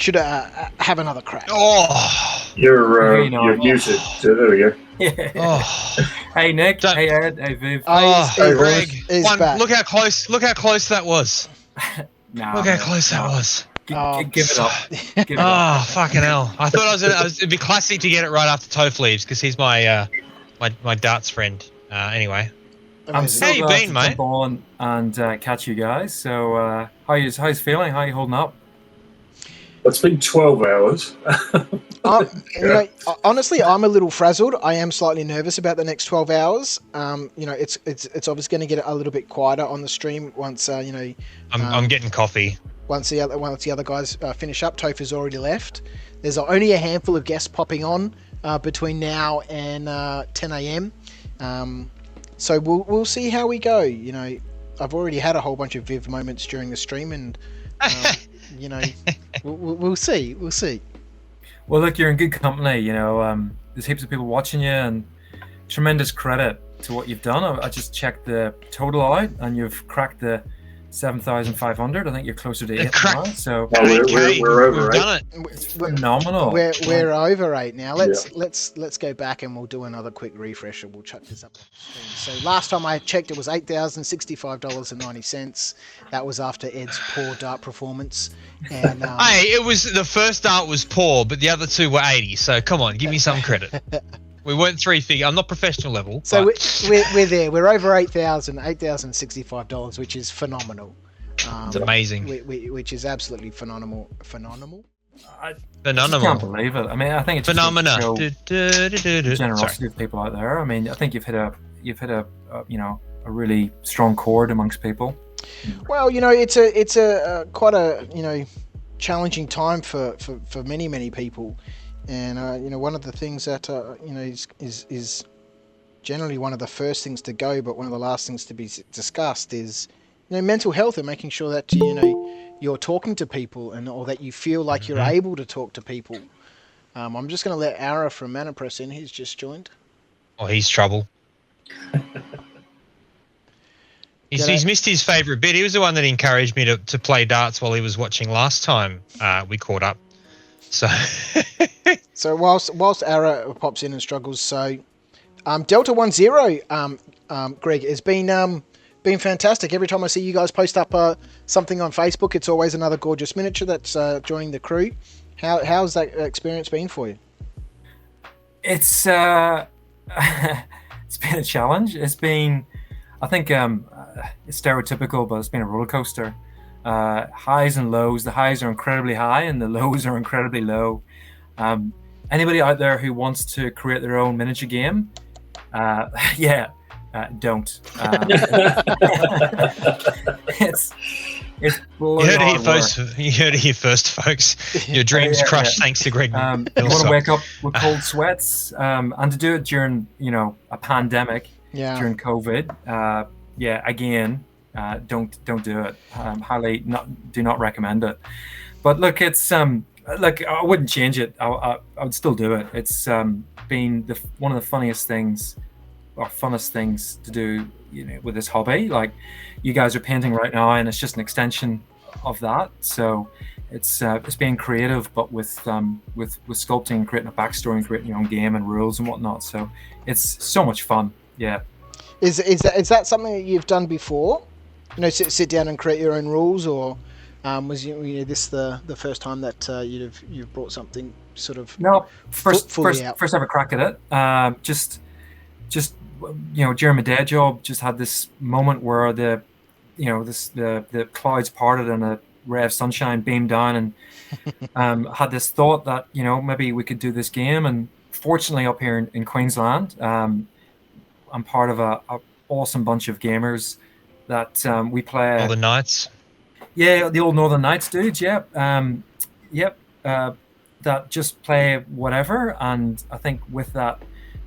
should have another crack. Oh, You're muted. So there we go. Yeah. oh, Hey Nick. Don't- Hey Ed. Hey Viv. Hey, Greg! he's back. Look how close! Look how close that was! Nah, Look how mate, close that nah. was! Give it up. Give it up. Oh, fucking hell! I thought it'd be classic to get it right after Toph leaves because he's my my darts friend. Anyway, I'm so How you glad been, to mate? jump on and catch you guys. So, how's feeling? How you holding up? It's been 12 hours. Honestly, I'm a little frazzled. I am slightly nervous about the next 12 hours. It's obviously going to get a little bit quieter on the stream once I'm getting coffee. once the other guys finish up. Toph has already left. There's only a handful of guests popping on between now and 10 a.m. So we'll see how we go. I've already had a whole bunch of Viv moments during the stream, and we'll see. We'll see. Well, look, you're in good company. There's heaps of people watching you, and tremendous credit to what you've done. I just checked the total out, and you've cracked the 7,500. I think you're closer to 8 now. So We're over, We've right? done it. it's phenomenal. We're over 8 now. Let's go back and we'll do another quick refresh, and we'll chuck this up. So last time I checked, it was $8,065.90. That was after Ed's poor dart performance. And Hey, it was the first dart was poor, but the other two were 80. So come on, give me some credit. We weren't three-figure. I'm not professional level. so But we're there. We're over $8,065, which is phenomenal. it's amazing. Which is absolutely phenomenal. I just can't believe it. I mean, I think it's Phenomena. just to show the generosity Sorry. of people out there. I mean, I think you've hit a really strong chord amongst people. Well, it's a quite a challenging time for many people, and one of the things that is generally one of the first things to go, but one of the last things to be discussed is mental health and making sure that you're talking to people or that you feel like you're able to talk to people. I'm just going to let Ara from Manapress in. He's just joined. Oh, he's trouble. He's missed his favourite bit. He was the one that encouraged me to play darts while he was watching last time we caught up. So, So whilst Ara pops in and struggles, so Delta 10, Greg, has been fantastic. Every time I see you guys post up something on Facebook, it's always another gorgeous miniature that's joining the crew. How's that experience been for you? It's it's been a challenge. It's been, I think, it's stereotypical, but it's been a roller coaster. Highs and lows. The highs are incredibly high, and the lows are incredibly low. Anybody out there who wants to create their own miniature game, don't. It's you heard it here first, folks. Your dreams crushed thanks to Greg you want Milsop. to wake up with cold sweats, and to do it during a pandemic, during COVID. Don't do it. Do not recommend it. But look, it's I wouldn't change it. I would still do it. It's been one of the funniest things or funnest things to do, with this hobby. Like, you guys are painting right now, and it's just an extension of that. So it's being creative, but with sculpting, creating a backstory, and creating your own game and rules and whatnot. So it's so much fun. Yeah. Is that something that you've done before? Sit down and create your own rules, or was this the first time that you've brought something sort of first out? First ever crack at it. Just during my day job, just had this moment where the clouds parted and a ray of sunshine beamed down, and had this thought that maybe we could do this game. And fortunately, up here in Queensland, I'm part of a awesome bunch of gamers that we play. All the nights. Yeah, the old Northern Knights dudes. Yeah, that just play whatever, and I think with that,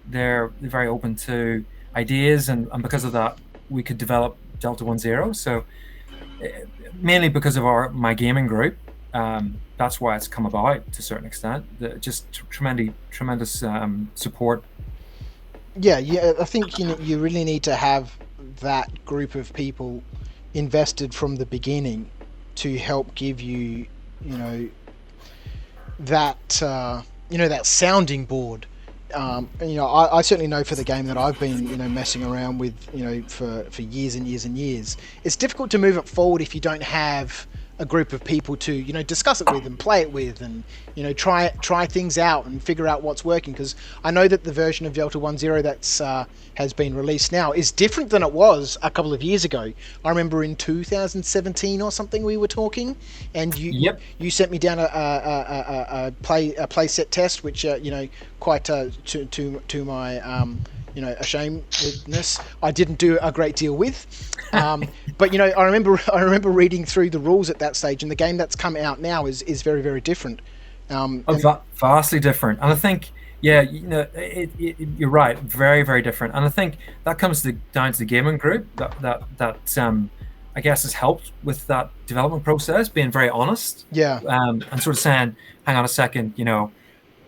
they're very open to ideas, and because of that, we could develop Delta 10. So mainly because of my gaming group, that's why it's come about to a certain extent. Just tremendous support. Yeah, I think you really need to have that group of people invested from the beginning to help give you, that that sounding board. I certainly know for the game that I've been messing around with for years and years and years. It's difficult to move it forward if you don't have a group of people to discuss it with and play it with, and try things out and figure out what's working, because I know that the version of Delta 1.0 that's has been released now is different than it was a couple of years ago. I remember in 2017 or something we were talking, and you sent me down a play set test, which quite to my ashamedness, I didn't do a great deal with. But I remember reading through the rules at that stage, and the game that's come out now is very, very different. Vastly different, and I think you're right, very, very different, and I think that comes down to the gaming group that I guess has helped with that development process, being very honest, and sort of saying, hang on a second,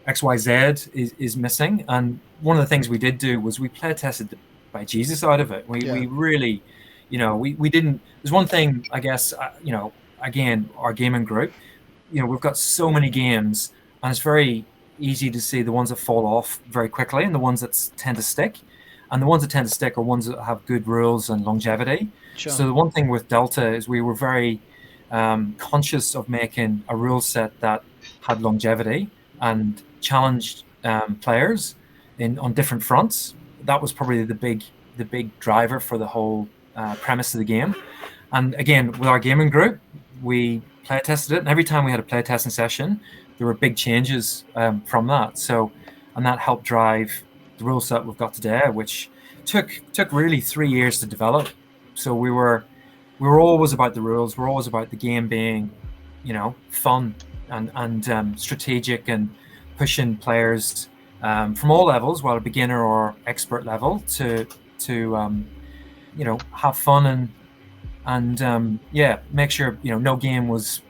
XYZ is missing. And one of the things we did do was we play tested by Jesus out of it. We really, we didn't. There's one thing, I guess, again, our gaming group, we've got so many games, and it's very easy to see the ones that fall off very quickly and the ones that tend to stick. And the ones that tend to stick are ones that have good rules and longevity. Sure. So the one thing with Delta is we were very conscious of making a rule set that had longevity and challenged players on different fronts. That was probably the big driver for the whole premise of the game. And again, with our gaming group, we play tested it, and every time we had a play testing session, there were big changes from that. So, and that helped drive the rule set we've got today, which took really 3 years to develop. So we were always about the rules. We're always about the game being, fun and strategic, and pushing players from all levels, whether beginner or expert level, to have fun and make sure no game was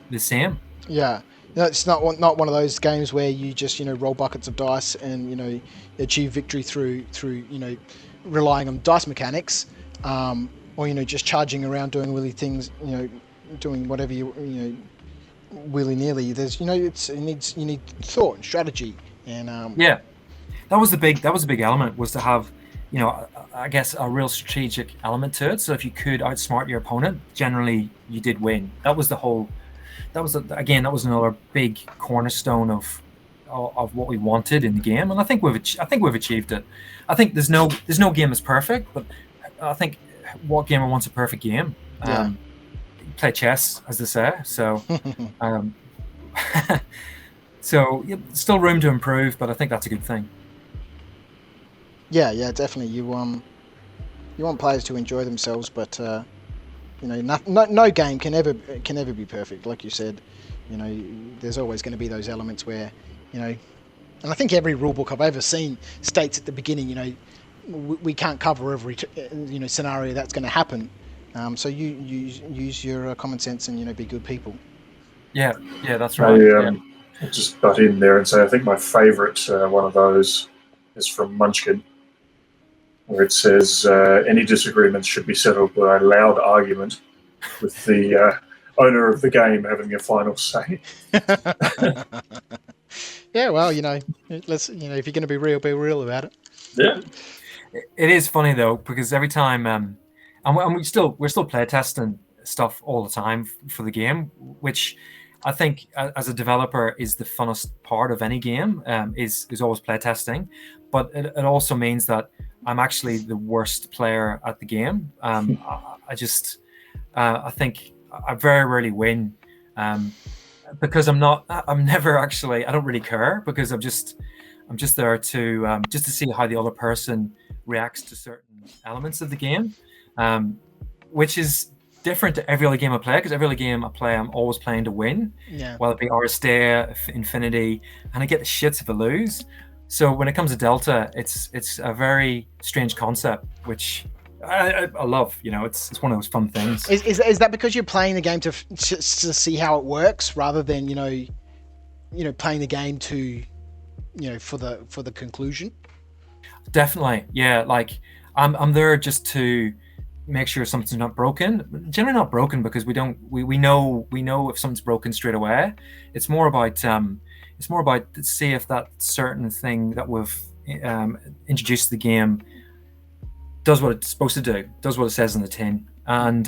the same. Yeah. No, it's not one of those games where you just roll buckets of dice and achieve victory through relying on dice mechanics, or just charging around doing willy things, doing whatever you willy nilly. There's you need thought and strategy, and that was the big element, was to have I guess a real strategic element to it. So if you could outsmart your opponent, generally you did win. That was another big cornerstone of what we wanted in the game, and I think we've achieved it. I think there's no game is perfect, but I think what gamer wants a perfect game? Play chess, as they say. So, still room to improve, but I think that's a good thing. Yeah, definitely. You want players to enjoy themselves, but no game can ever be perfect. Like you said, there's always going to be those elements where, and I think every rulebook I've ever seen states at the beginning, we can't cover every scenario that's going to happen. So you use your common sense and be good people. Yeah, that's right. I'll just butt in there and say I think my favourite one of those is from Munchkin, where it says any disagreements should be settled by a loud argument, with the owner of the game having a final say. Yeah, well, let's if you're going to be real about it. Yeah, it is funny though, because every time and we're still play testing stuff all the time for the game, which I think as a developer is the funnest part of any game, is always play testing, but it also means that I'm actually the worst player at the game. I think I very rarely win, because I don't really care, because I'm just there to see how the other person reacts to certain elements of the game, which is different to every other game I play, because every other game I play, I'm always playing to win. Yeah. Whether it be Aristea, Infinity, and I get the shits if I lose. So when it comes to Delta, it's a very strange concept, which I love. It's one of those fun things. Is that because you're playing the game to see how it works, rather than playing the game to for the conclusion? Definitely, yeah. Like I'm there just to make sure something's not broken. Generally not broken because we know if something's broken straight away. It's more about see if that certain thing that we've introduced to the game does what it's supposed to do, does what it says in the tin, and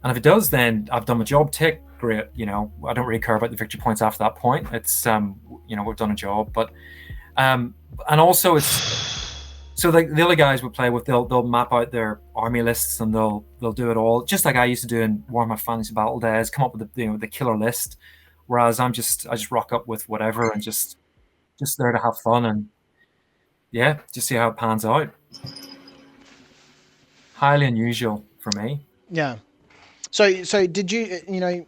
if it does, then I've done my job. Tick, great. I don't really care about the victory points after that point. It's we've done a job, but and also it's. So like the other guys we play with, they'll map out their army lists and they'll do it all, just like I used to do in Warhammer Fantasy Battle days. Come up with the killer list, whereas I just rock up with whatever and just there to have fun and just see how it pans out. Highly unusual for me. Yeah. So did you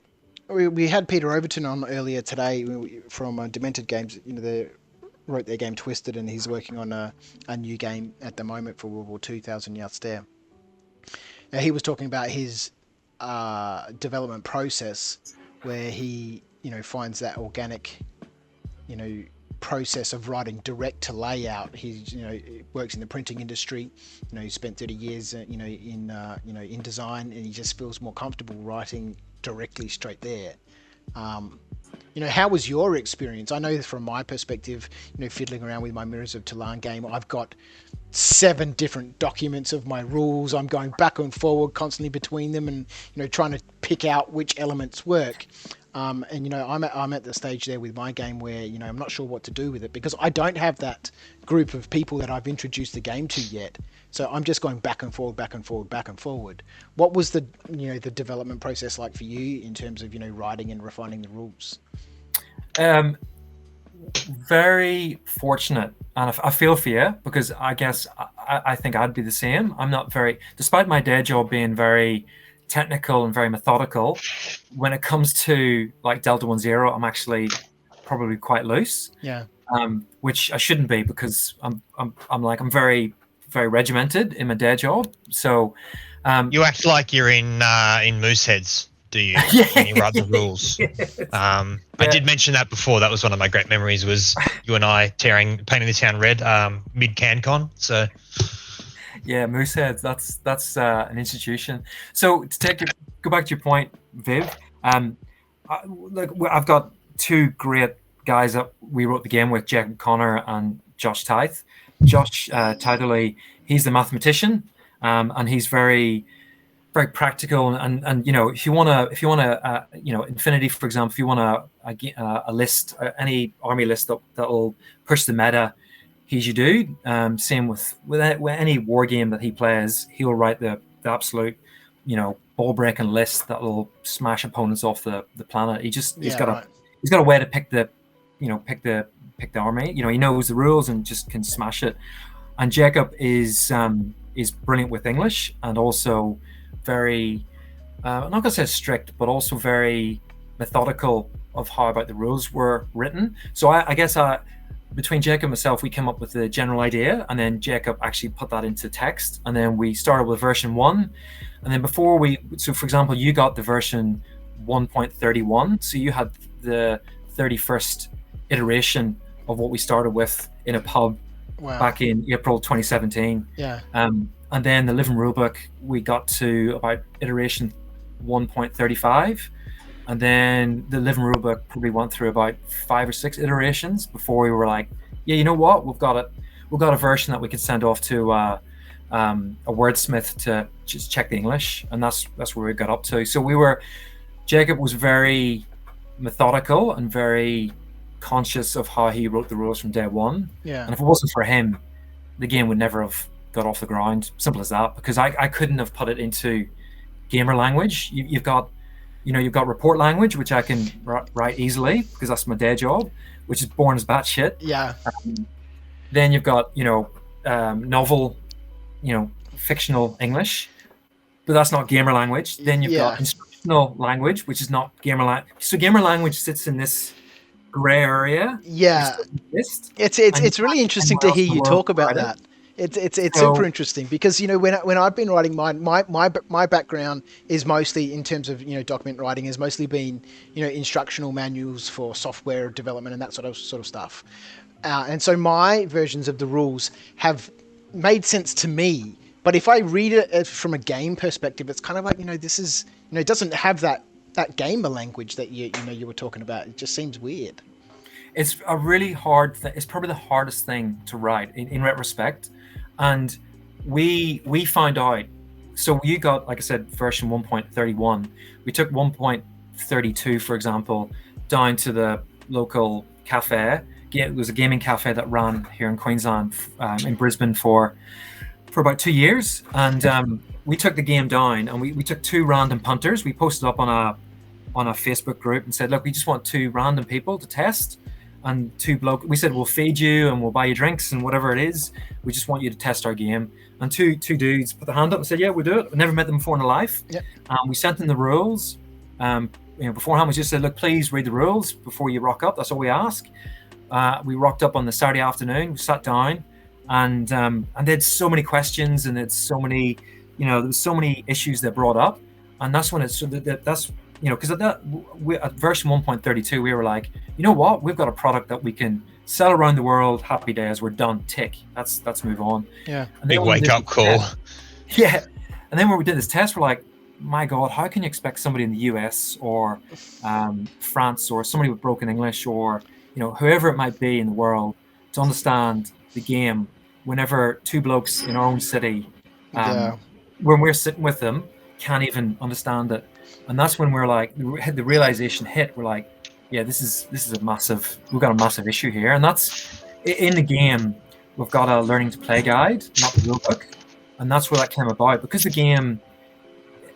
we had Peter Overton on earlier today from Demented Games. They wrote their game Twisted, and he's working on a new game at the moment for World War II, 1,000 Yards There. Now, he was talking about his development process, where he finds that organic process of writing direct to layout. He works in the printing industry. He spent 30 years in design, and he just feels more comfortable writing directly straight there. How was your experience? I know from my perspective, fiddling around with my Mirrors of Toulon game, I've got 7 different documents of my rules. I'm going back and forward constantly between them, and trying to pick out which elements work. I'm at the stage there with my game where I'm not sure what to do with it, because I don't have that group of people that I've introduced the game to yet. So I'm just going back and forward, back and forward, back and forward. What was the the development process like for you in terms of writing and refining the rules? Very fortunate, and I feel for you, because I guess I think I'd be the same. I'm not very, despite my day job being very technical and very methodical, when it comes to like Delta 10, I'm actually probably quite loose. Yeah. Which I shouldn't be, because I'm very, very regimented in my day job. So you act like you're in Mooseheads, do you? When you write the rules. I did mention that before. That was one of my great memories, was you and I painting the town red mid CanCon. So yeah, Mooseheads, that's an institution. So to go back to your point, Viv, I've got 2 great guys that we wrote the game with, Jack Connor and Josh Tithe. Josh Tithe, he's the mathematician, and he's very, very practical. And if you want to Infinity, for example, if you want a list, any army list that'll push the meta, he's your dude. Same with any war game that he plays, he'll write the absolute ball breaking list that'll smash opponents off the planet. He's got a way to pick the army. He knows the rules and just can smash it. And Jacob is brilliant with English, and also very I'm not gonna say strict, but also very methodical of how about the rules were written. So I guess between Jacob and myself, we came up with the general idea, and then Jacob actually put that into text, and then we started with version 1. And then so for example, you got the version 1.31, so you had the 31st iteration of what we started with in a pub back in April 2017. Yeah. And then the living rulebook, we got to about iteration 1.35. And then the living rulebook probably went through about 5 or 6 iterations before we were like, yeah, you know what? We've got a version that we could send off to a wordsmith to just check the English, and that's where we got up to. So Jacob was very methodical and very conscious of how he wrote the rules from day one. Yeah. And if it wasn't for him, the game would never have got off the ground. Simple as that. Because I couldn't have put it into gamer language. You've got report language, which I can write easily because that's my day job, which is boring as batshit. Yeah. Then you've got novel, fictional English, but that's not gamer language. Then you've got instructional language, which is not gamer language. So gamer language sits in this gray area. Yeah. It's really interesting to hear you talk about that. It's super interesting because when I've been writing my background is mostly in terms of document writing has mostly been instructional manuals for software development and that sort of stuff, and so my versions of the rules have made sense to me But if I read it from a game perspective, it's kind of like, this is, it doesn't have that gamer language that you were talking about. It just seems weird. It's a really hard thing. It's probably the hardest thing to write in retrospect. And we found out, so you got, like I said, version 1.31. We took 1.32, for example, down to the local cafe. It was a gaming cafe that ran here in Queensland, in Brisbane for about 2 years. And we took the game down, and we took 2 random punters. We posted up on a Facebook group and said, look, we just want 2 random people to test. And 2 blokes, we said, we'll feed you and we'll buy you drinks and whatever it is. We just want you to test our game. And two dudes put their hand up and said, yeah, we'll do it. We never met them before in our life. Yep. We sent them the rules. Beforehand, we just said, look, please read the rules before you rock up. That's all we ask. We rocked up on the Saturday afternoon. We sat down, and they had so many questions, and it's so many, there was so many issues they brought up, and that's when it's so that's because at version 1.32, we were like, you know what, we've got a product that we can sell around the world. Happy days, we're done. Tick. Let's move on. Yeah. Big wake up call. Yeah. And then when we did this test, we're like, my God, how can you expect somebody in the US or France or somebody with broken English or whoever it might be in the world to understand the game whenever 2 blokes in our own city, when we're sitting with them, can't even understand it. And that's when we're like, the realization hit. We're like, yeah, this is we've got a massive issue here. And that's in the game. We've got a learning to play guide, not the rule book, and that's where that came about. Because the game,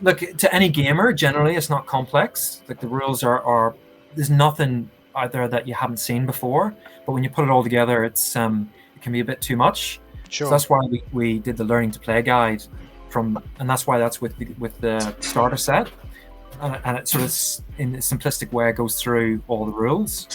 look, to any gamer, generally it's not complex. Like the rules are there's nothing out there that you haven't seen before. But when you put it all together, it can be a bit too much. Sure. So that's why we did the learning to play guide and that's why that's with the starter set. And it sort of, in a simplistic way, goes through all the rules.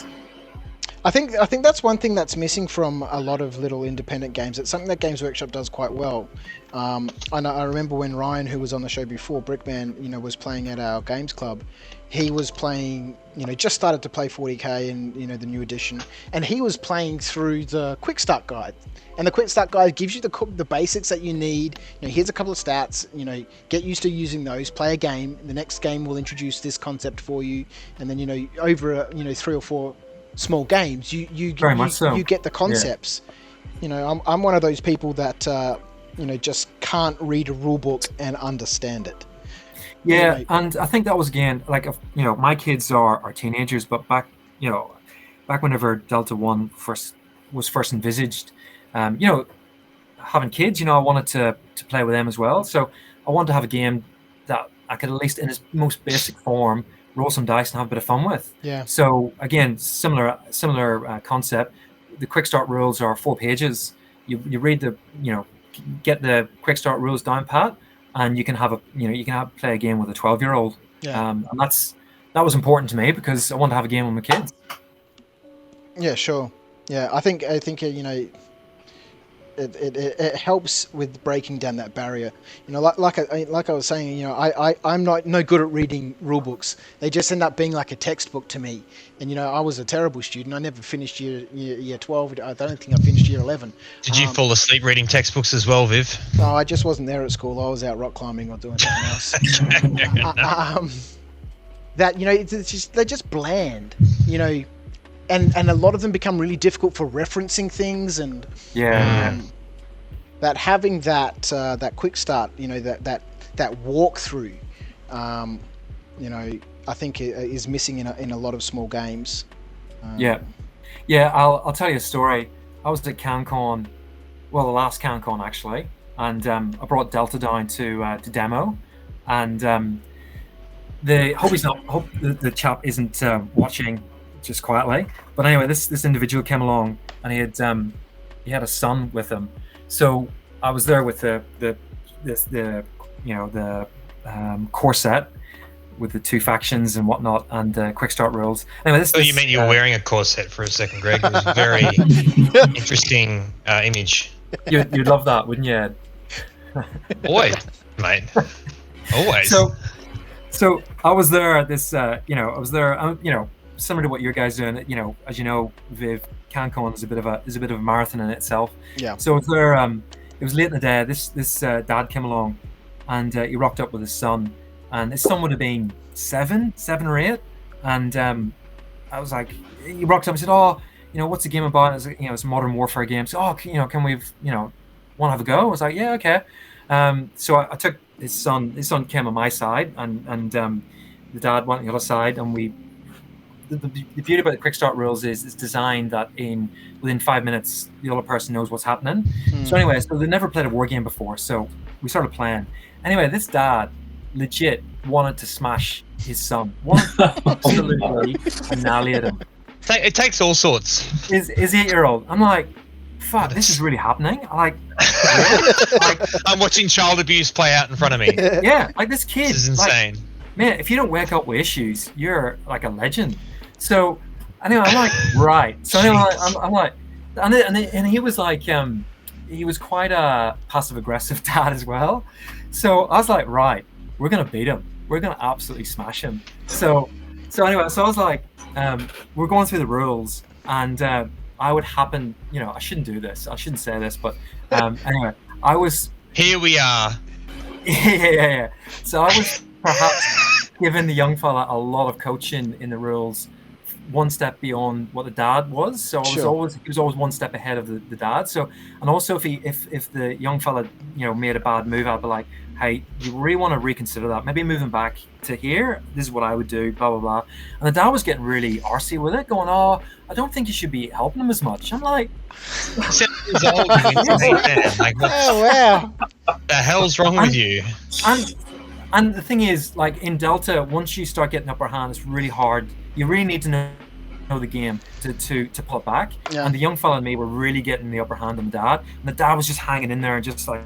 I think that's one thing that's missing from a lot of little independent games. It's something that Games Workshop does quite well. And I remember when Ryan, who was on the show before, Brickman, was playing at our games club. He was playing, just started to play 40k and the new edition, and he was playing through the Quick Start Guide. And the Quick Start Guide gives you the basics that you need. Here's a couple of stats. Get used to using those. Play a game. The next game will introduce this concept for you, and then over 3 or 4 small games, you get the concepts. Yeah. I'm one of those people that just can't read a rule book and understand it. Yeah, and I think that was again like my kids are teenagers, but back whenever Delta One was first envisaged, having kids, I wanted to play with them as well. So I wanted to have a game that I could, at least in its most basic form, roll some dice and have a bit of fun with. Yeah. So again, similar concept. The quick start rules are 4 pages. You read get the quick start rules down pat, and you can play a game with a 12-year-old. Yeah. And that was important to me because I wanted to have a game with my kids. Yeah, sure. Yeah, I think it helps with breaking down that barrier. Like I was saying, I'm no good at reading rule books. They just end up being like a textbook to me. And I was a terrible student. I never finished year 12. I don't think I finished year 11. Did you fall asleep reading textbooks as well, Viv? No, I just wasn't there at school. I was out rock climbing or doing something else. They're just bland. And a lot of them become really difficult for referencing things, and that having that quick start, that walkthrough, I think is missing in a lot of small games. I'll tell you a story. I was at CanCon, the last CanCon actually, and I brought Delta down to demo, and hope the chap isn't watching just quietly. But anyway, this individual came along, and he had a son with him. So I was there with the core set with the 2 factions and whatnot, and quick start rules. Anyway, you meant you were wearing a core set for a second, Greg. It was a very interesting image. You'd love that, wouldn't you, Ed? Always, mate. Always. So I was there at this. I was there. Similar to what your guys doing. As you know, Viv, CanCon is a bit of a marathon in itself. Yeah. So it was late in the day. This dad came along, and he rocked up with his son, and his son would have been seven or 8, and I was like, he rocked up and said, "Oh, what's the game about?" I was like, it's a modern warfare game. So, can we, want to have a go? I was like, yeah, okay. So I took his son. His son came on my side, and the dad went on the other side, and we. The beauty about the quick start rules is it's designed that within 5 minutes the other person knows what's happening. So anyway, so they never played a war game before, so we started playing. Anyway, this dad legit wanted to smash his son, wanted to absolutely annihilate him. It takes all sorts. His 8-year-old. I'm like, fuck, this is really happening. I'm watching child abuse play out in front of me. Yeah, like this kid. This is insane. Man, if you don't wake up with issues, you're like a legend. So anyway, I'm like, right. So anyway, I'm like, and he was like, he was quite a passive aggressive dad as well. So I was like, right, we're gonna beat him. We're gonna absolutely smash him. So anyway, so I was like, we're going through the rules, and I would happen, I shouldn't do this. I shouldn't say this, but anyway, I was. Here we are. Yeah. So I was perhaps giving the young fella a lot of coaching in the rules, one step beyond what the dad was. So he was always one step ahead of the dad. So, and also if the young fella made a bad move, I'd be like, hey, you really want to reconsider that? Maybe moving back to here. This is what I would do. Blah blah blah. And the dad was getting really arsey with it, going, "Oh, I don't think you should be helping him as much." I'm like, 7 years old. Like, oh wow, what the hell's wrong with you? And the thing is, like in Delta, once you start getting upper hand, it's really hard. You really need to know the game to pull it back. Yeah. And the young fella and me were really getting the upper hand on the dad. And the dad was just hanging in there and just like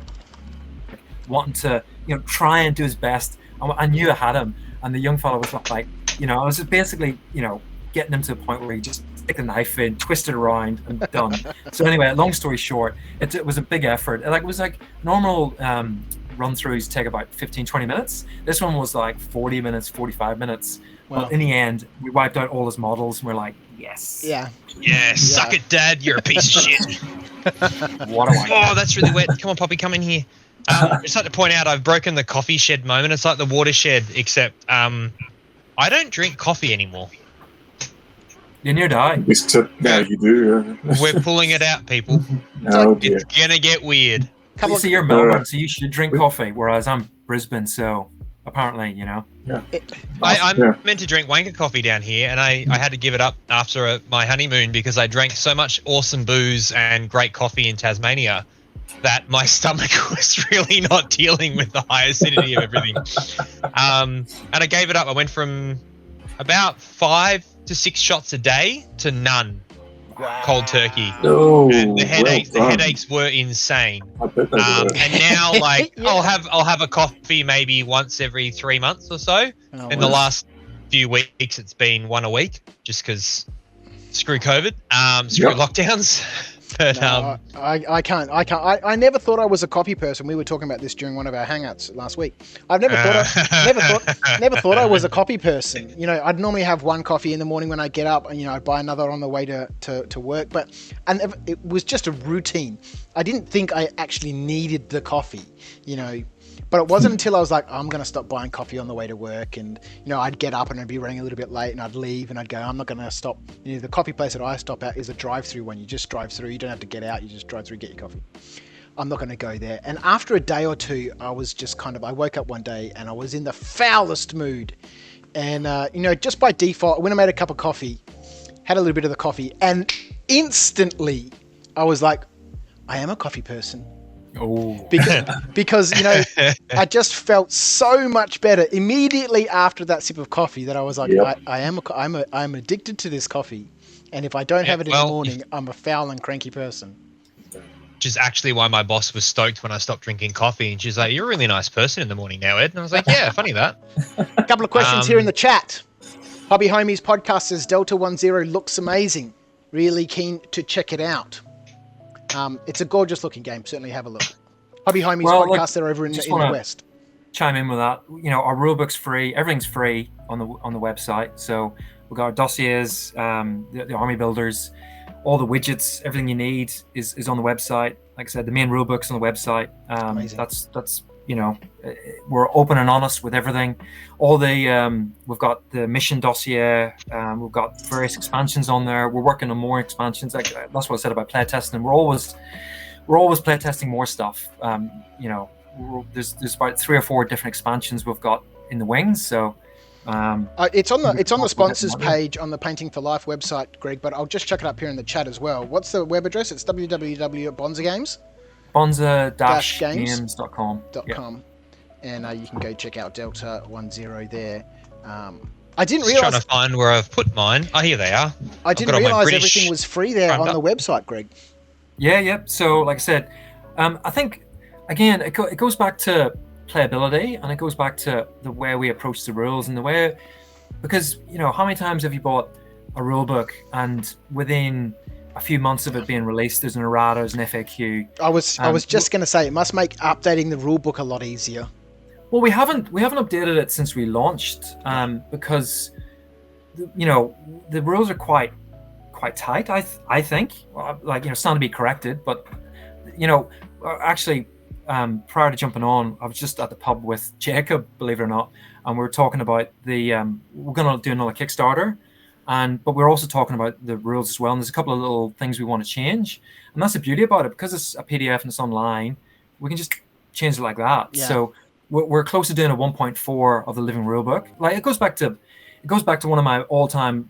wanting to, try and do his best. I knew I had him. And the young fella was like, I was just basically, getting him to the point where he just stick the knife in, twist it around, and done. So anyway, long story short, it was a big effort. It was like normal run-throughs take about 15-20 minutes. This one was like 40 minutes, 45 minutes. Wow. But in the end, we wiped out all his models, and we're like, yes. Yeah. Yeah, suck it, Dad. You're a piece of shit. What do I? Oh, that's really wet. Come on, Poppy, come in here. Just like to point out, I've broken the coffee shed moment. It's like the watershed, except I don't drink coffee anymore. You near die. Now you do. We're pulling it out, people. It's gonna get weird. So you're Melbourne, so you should drink coffee, whereas I'm Brisbane, so apparently, Yeah. I'm meant to drink wanker coffee down here, and I had to give it up after my honeymoon because I drank so much awesome booze and great coffee in Tasmania that my stomach was really not dealing with the high acidity of everything. And I gave it up. I went from about 5 to 6 shots a day to none. Wow. Cold turkey. Oh, and the headaches were insane. I bet they were. And now, I'll have a coffee maybe once every 3 months or so. In the last few weeks, it's been one a week, just because screw COVID, screw lockdowns. But no, I can't. I never thought I was a coffee person. We were talking about this during one of our hangouts last week. I've never thought I was a coffee person. I'd normally have one coffee in the morning when I get up, and I'd buy another on the way to work. And it was just a routine. I didn't think I actually needed the coffee. But it wasn't until I was like, I'm going to stop buying coffee on the way to work. And, I'd get up and I'd be running a little bit late and I'd leave and I'd go, I'm not going to stop. The coffee place that I stop at is a drive-through one. You just drive through. You don't have to get out. You just drive through, get your coffee. I'm not going to go there. And after a day or two, I was just I woke up one day and I was in the foulest mood. And, just by default, when I made a cup of coffee, had a little bit of the coffee, and instantly I was like, I am a coffee person. Oh, because I just felt so much better immediately after that sip of coffee that I was like, yep. I'm addicted to this coffee, and if I don't have it in the morning, I'm a foul and cranky person. Which is actually why my boss was stoked when I stopped drinking coffee, and she's like, "You're a really nice person in the morning now, Ed." And I was like, "Yeah, funny that." A couple of questions here in the chat. Hobby Homies podcast says Delta 10 looks amazing. Really keen to check it out. It's a gorgeous looking game. Certainly have a look. Hobby Homies podcast, they're over in the West. Chime in with that. Our rulebook's free. Everything's free on the website. So we've got our dossiers, the army builders, all the widgets, everything you need is on the website. like I said, the main rule book's on the website. Amazing. That's we're open and honest with everything. All the we've got the mission dossier. We've got various expansions on there. We're working on more expansions. Like that's what I said about playtesting. We're always playtesting more stuff. There's about 3 or 4 different expansions we've got in the wings. So it's on the sponsors page on the Painting for Life website, Greg. But I'll just chuck it up here in the chat as well. What's the web address? It's www.Bonza Games. Bonza-games.com. And you can go check out Delta 10 there. I didn't Just realize. trying to find where I've put mine. Oh, here they are. I didn't realize everything was free there on the website, Greg. Yeah. So, like I said, I think again it goes back to playability, and it goes back to the way we approach the rules and the way, because how many times have you bought a rule book and within a few months of it being released, there's an errata, there's an FAQ. I was just going to say it must make updating the rule book a lot easier. Well, we haven't updated it since we launched, because the rules are quite tight. I think, stand to be corrected, but actually, prior to jumping on, I was just at the pub with Jacob, believe it or not, and we were talking about we're going to do another Kickstarter. But we're also talking about the rules as well, and there's a couple of little things we want to change, and that's the beauty about it, because it's a PDF and it's online. We can just change it like that. Yeah. So we're close to doing a 1.4 of the living rulebook. Like it goes back to one of my all-time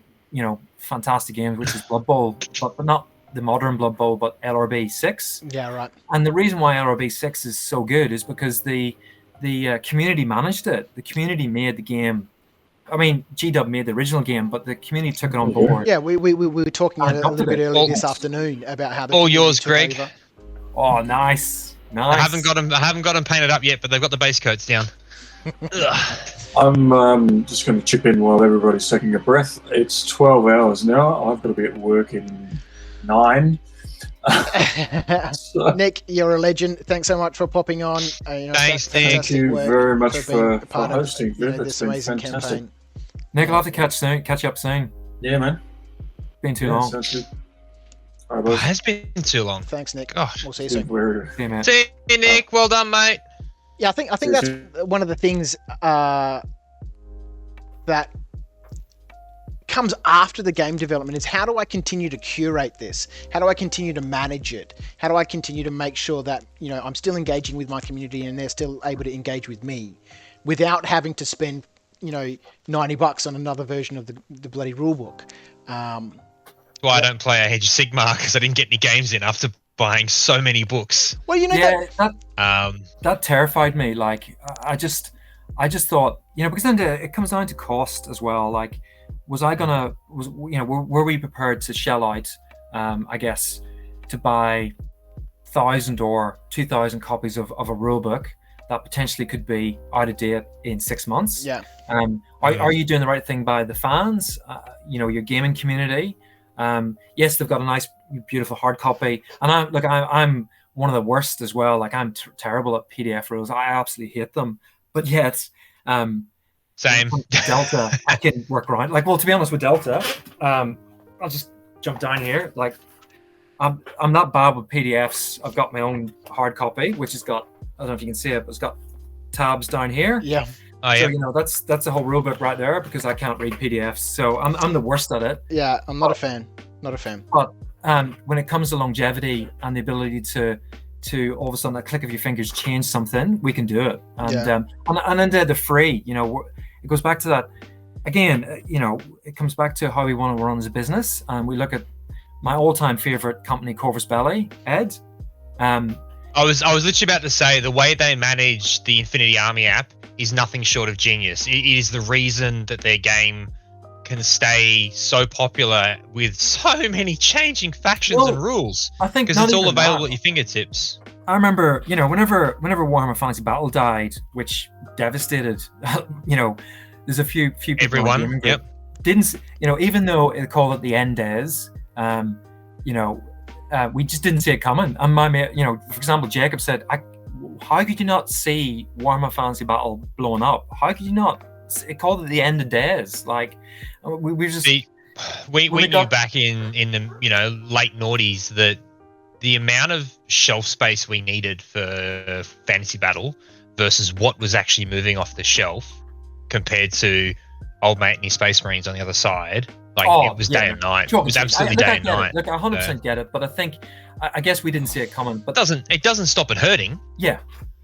fantastic games, which is Blood Bowl, but not the modern Blood Bowl, but LRB 6. Yeah, right. And the reason why LRB 6 is so good is because the community managed it. The community made the game. I mean, GW made the original game, but the community took it on board. Yeah, we were talking a little bit earlier this afternoon about how the all yours, Greg. Over. Oh, nice. I haven't got them painted up yet, but they've got the base coats down. I'm just going to chip in while everybody's taking a breath. It's 12 hours now. I've got to be at work in 9. Nick, you're a legend. Thanks so much for popping on. Thanks, thank you very much for hosting. This amazing campaign. Nick, I'll have to catch up soon. Yeah, man. Been too long. Sounds good. It has been too long. Thanks, Nick. Gosh. We'll see you soon. See you, man. See you, Nick. Well done, mate. Yeah, I think that's one of the things that comes after the game development is how do I continue to curate this? How do I continue to manage it? How do I continue to make sure that I'm still engaging with my community and they're still able to engage with me without having to spend $90 on another version of the bloody rulebook. Why I don't play Age of Sigmar, because I didn't get any games in after buying so many books. Well, that terrified me. Like I just thought, because then it comes down to cost as well. Like, were we prepared to shell out, I guess, to buy 1,000 or 2,000 copies of a rule book that potentially could be out of date in 6 months? Yeah. Are you doing the right thing by the fans? Your gaming community. Yes, they've got a nice, beautiful hard copy, and I'm one of the worst as well. Like I'm terrible at PDF rules. I absolutely hate them. But yet, same. Delta, I can work around. Like, well, to be honest with Delta, I'll just jump down here. Like, I'm not bad with PDFs. I've got my own hard copy, which has got, I don't know if you can see it, but it's got tabs down here. Yeah. Oh, yeah. So that's a whole rule book right there, because I can't read PDFs. So I'm the worst at it. Yeah, I'm not a fan. Not a fan. But when it comes to longevity and the ability to all of a sudden, a click of your fingers, change something, we can do it. And and then the free, it goes back to that again. It comes back to how we want to run as a business, and we look at my all-time favorite company, Corvus Belli, Ed. I was literally about to say the way they manage the Infinity Army app is nothing short of genius. It is the reason that their game can stay so popular with so many changing factions and ruls. I think because it's all available at your fingertips. I remember, whenever Warhammer Fantasy Battle died, which devastated, there's a few people. Everyone, yep. Didn't, even though it called it the end days, we just didn't see it coming. And my mate, for example, Jacob said, how could you not see Warhammer Fantasy Battle blowing up? How could you not? It called it the end of days. Like, we just... We knew back in the late noughties that the amount of shelf space we needed for Fantasy Battle versus what was actually moving off the shelf compared to Old Mate and his Space Marines on the other side, it was day and night. It was absolutely day and night. Look, I 100% get it, but I think, I guess we didn't see it coming. But it doesn't stop it hurting. Yeah,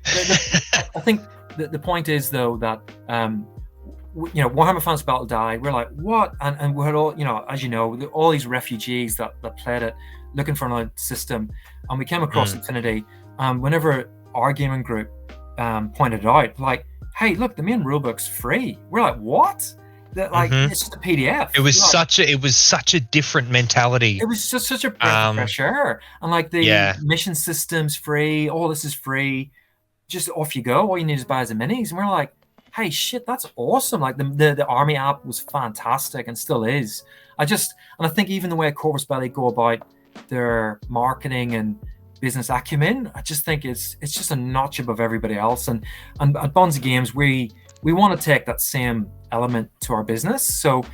I think the point is though that Warhammer Fantasy Battle died. We're like, what? And we had all, as you know, all these refugees that played it, looking for another system, and we came across Infinity. Whenever our gaming group pointed it out, like, hey, look, the main rulebook's free. We're like, what? It's just a PDF. It was such a different mentality. It was just such a breath of fresh air. And like the mission system's free, all this is free. Just off you go. All you need is buy the minis. And we're like, hey, shit, that's awesome. Like the Army app was fantastic and still is. I think even the way Corvus Belli go about their marketing and business acumen, I just think it's just a notch above everybody else. And at Bonza Games, we want to take that same element to our business. So,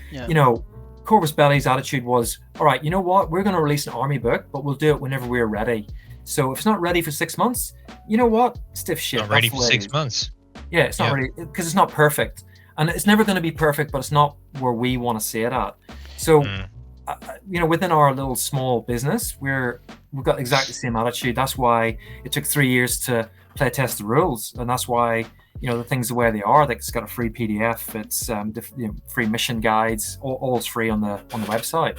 Corvus Belli's attitude was, all right, you know what? We're going to release an army book, but we'll do it whenever we're ready. So if it's not ready for 6 months, you know what? Stiff shit. Not ready for 6 months. Yeah, it's not ready because it's not perfect. And it's never going to be perfect, but it's not where we want to see it at. So, within our little small business, we've got exactly the same attitude. That's why it took 3 years to play test the rules. And that's why, the things the way they are. Like, it's got a free PDF. It's free mission guides. All is free on the website.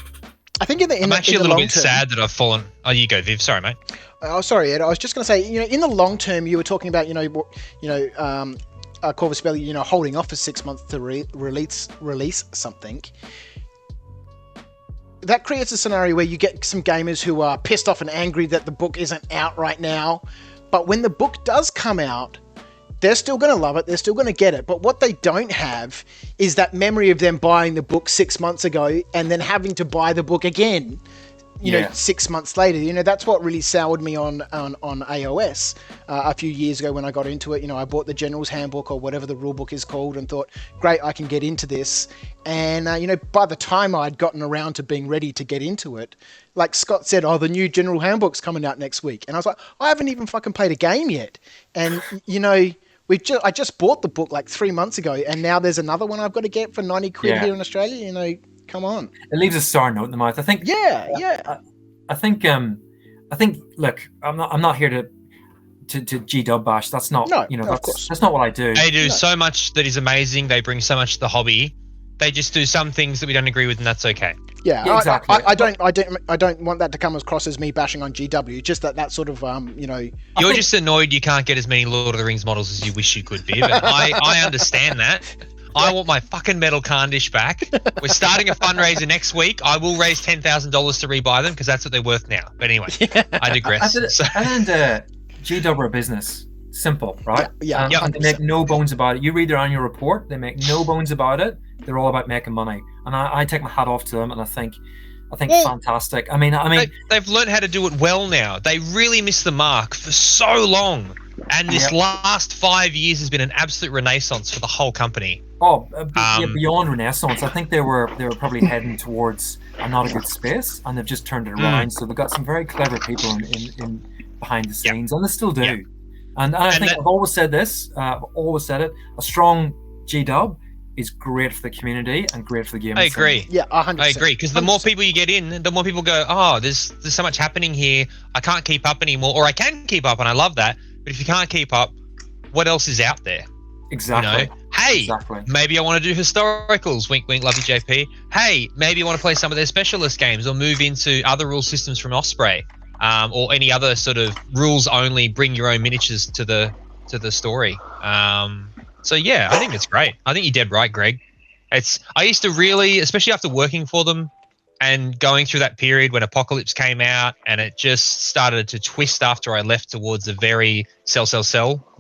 I think I'm actually a little bit sad that I've fallen. Oh, you go, Viv. Sorry, mate. Oh, sorry, Ed. I was just going to say, in the long term, you were talking about, Corvus Belli, holding off for 6 months to release something. That creates a scenario where you get some gamers who are pissed off and angry that the book isn't out right now. But when the book does come out, they're still going to love it. They're still going to get it. But what they don't have is that memory of them buying the book 6 months ago and then having to buy the book again, 6 months later. That's what really soured me on AOS a few years ago when I got into it. I bought the General's Handbook or whatever the rule book is called and thought, great, I can get into this. And, by the time I'd gotten around to being ready to get into it, like Scott said, the new General Handbook's coming out next week. And I was like, I haven't even fucking played a game yet. And, I just bought the book like 3 months ago, and now there's another one I've got to get for 90 quid here in Australia. Come on. It leaves a sour note in the mouth. I think. Yeah. I think. Look, I'm not here to G-dub bash. That's not. No, of course. That's not what I do. They do so much that is amazing. They bring so much to the hobby. They just do some things that we don't agree with, and that's okay. Yeah, exactly. I don't want that to come across as me bashing on GW. Just that sort of You're just annoyed you can't get as many Lord of the Rings models as you wish you could be. But I understand that. I want my fucking Metal Carndish back. We're starting a fundraiser next week. I will raise $10,000 to rebuy them because that's what they're worth now. But anyway, I digress. And GW are a business. Simple, right? Yeah. And they make no bones about it. You read their annual report, they make no bones about it. They're all about making money. And I take my hat off to them, and I think fantastic. I mean, they've learned how to do it well now. They really missed the mark for so long. And this last 5 years has been an absolute renaissance for the whole company. Beyond renaissance. I think they were probably heading towards a not a good space, and they've just turned it around. So they've got some very clever people in behind the scenes, and they still do. Yep. And I think I've always said this. I've always said it. A strong G-dub is great for the community and great for the game. I agree. Yeah, 100%. I agree, because the more people you get in, the more people go, oh, there's so much happening here. I can't keep up anymore, or I can keep up, and I love that. But if you can't keep up, what else is out there? Exactly. Hey, maybe I want to do historicals. Wink, wink, love you, JP. Hey, maybe I want to play some of their specialist games or move into other rule systems from Osprey, or any other sort of rules only. Bring your own miniatures to the story. So yeah, I think it's great. I think you're dead right, Greg. I used to really, especially after working for them and going through that period when Apocalypse came out, and it just started to twist after I left towards a very sell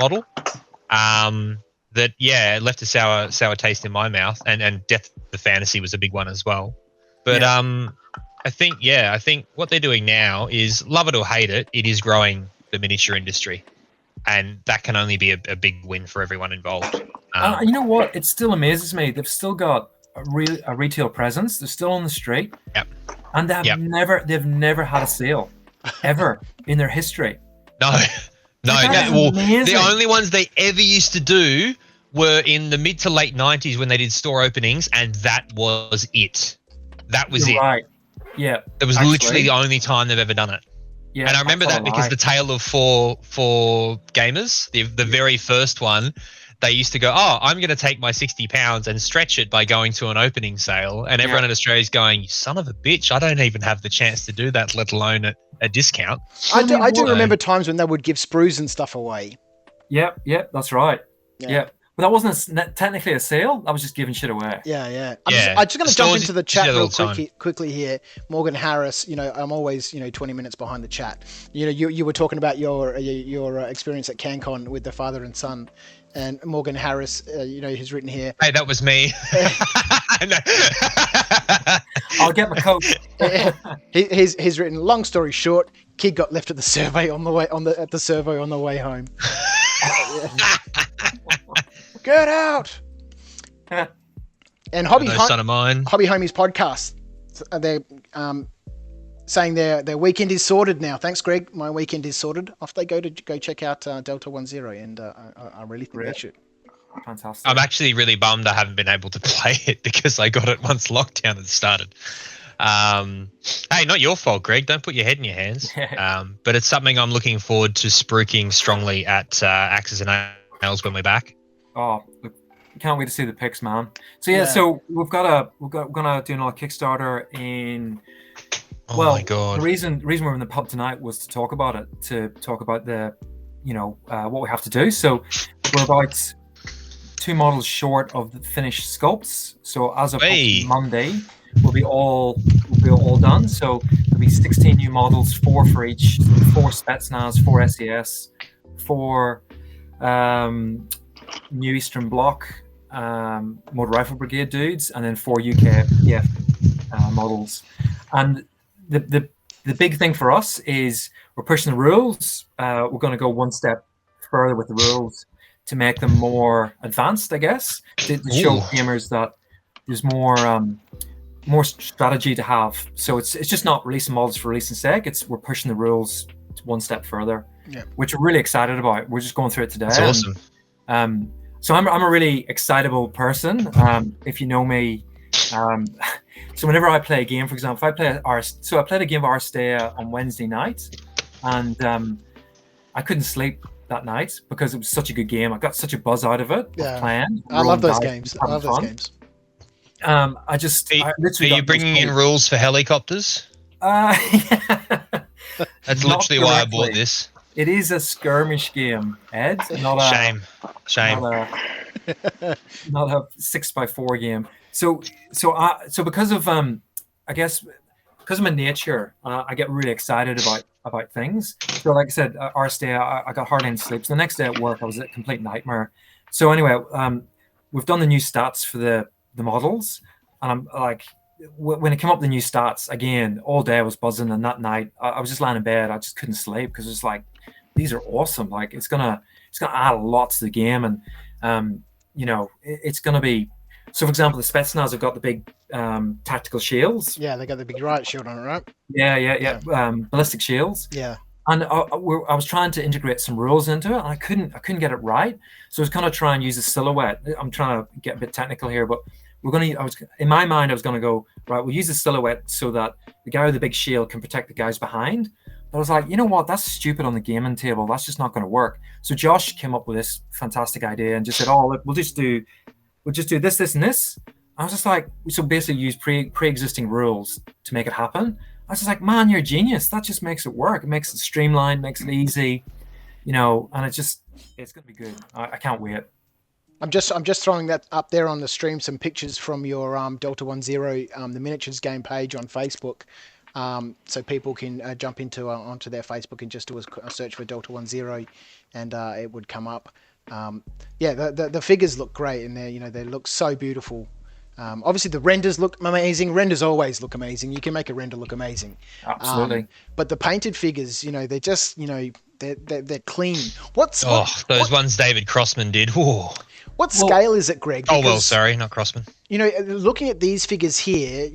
model. It left a sour taste in my mouth, and Death of the Fantasy was a big one as well. But I think what they're doing now is, love it or hate it, it is growing the miniature industry. And that can only be a big win for everyone involved. You know what? It still amazes me. They've still got a retail presence. They're still on the street. Yep. And they've never had a sale. ever in their history. No. That's Well, amazing. the only ones they ever used to do were in the mid to late 90s when they did store openings, and that was it. That was You're it. right. Yeah. That was literally the only time they've ever done it. Yeah, and I remember that because the Tale of Four Gamers, the very first one, they used to go, oh, I'm going to take my £60 and stretch it by going to an opening sale. And everyone in Australia is going, you son of a bitch, I don't even have the chance to do that, let alone a discount. I do remember times when they would give sprues and stuff away. Yep, that's right. Yeah. But that wasn't technically a sale. That was just giving shit away. Yeah. I'm just going to jump into the chat real quickly here. Morgan Harris, I'm always 20 minutes behind the chat. You were talking about your experience at CanCon with the father and son, and Morgan Harris, who's written here. Hey, that was me. I'll get my coat. He's written. Long story short, kid got left at the survey on the way home. Get out! And son of mine. Hobby Homies podcast. They're saying their weekend is sorted now. Thanks, Greg. My weekend is sorted. Off they go check out Delta 10, and I really think they should. Fantastic. I'm actually really bummed I haven't been able to play it because I got it once lockdown had started. Hey, not your fault, Greg. Don't put your head in your hands. But it's something I'm looking forward to spruiking strongly at Axes and Nails when we're back. Oh, look, can't wait to see the pics, man. So so we're gonna do another Kickstarter in. My God. The reason we're in the pub tonight was to talk about it, to talk about the, what we have to do. So we're about 2 models short of the finished sculpts. So as of Monday, we'll be all done. So there'll be 16 new models, 4 for each, 4 Spetsnaz, 4 SES, 4 New Eastern Bloc Motor Rifle Brigade dudes, and then 4 UKF models. And the big thing for us is we're pushing the rules. We're going to go one step further with the rules to make them more advanced, I guess, to show gamers that there's more strategy to have. So it's just not releasing models for releasing sake. We're pushing the rules one step further, which we're really excited about. We're just going through it today. That's awesome. So I'm a really excitable person. If you know me, so whenever I play a game, for example, I played a game of Arstea on Wednesday night, and I couldn't sleep that night because it was such a good game. I got such a buzz out of it. Playing. I love those games. I love those games. Are you bringing in rules for helicopters? Yeah. That's literally why I bought this. It is a skirmish game, Ed. Not a shame. Not a 6x4 game. So because of I guess because of my nature, I get really excited about things. So like I said, Arstea, I got hardly any sleep. So the next day at work, I was a complete nightmare. So anyway, we've done the new stats for the models, and I'm like, when it came up the new stats again, all day I was buzzing, and that night I was just lying in bed. I just couldn't sleep because it's like, these are awesome. Like it's gonna add a lot to the game, and it's gonna be. So for example, the Spetsnaz have got the big tactical shields. Yeah, they got the big riot shield on it, right? Yeah. Ballistic shields. Yeah. And I was trying to integrate some rules into it, and I couldn't get it right. So I was kind of trying to use a silhouette. I'm trying to get a bit technical here, but in my mind, I was going to go, right, we'll use a silhouette so that the guy with the big shield can protect the guys behind. But I was like, you know what? That's stupid on the gaming table. That's just not going to work. So Josh came up with this fantastic idea and just said, oh, look, we'll just do this, this, and this. I was just like, so basically use pre-existing rules to make it happen. I was just like, man, you're a genius. That just makes it work. It makes it streamlined, makes it easy, and it's going to be good. I can't wait. I'm just throwing that up there on the stream, some pictures from your Delta 10, the miniatures game page on Facebook, so people can jump onto their Facebook and just do a search for Delta 10, and it would come up. The figures look great, and they look so beautiful. Obviously the renders look amazing. Renders always look amazing. You can make a render look amazing. Absolutely. But the painted figures, they're just, they're clean. Those ones David Crossman did. Whoa. What scale is it, Greg? Because, sorry, not Crossman. Looking at these figures here,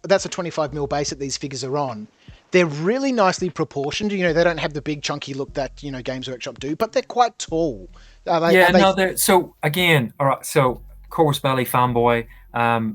that's a 25mm base that these figures are on. They're really nicely proportioned. You know, they don't have the big chunky look that, you know, Games Workshop do, but they're quite tall. They're so again, all right. So Corvus Belli fanboy,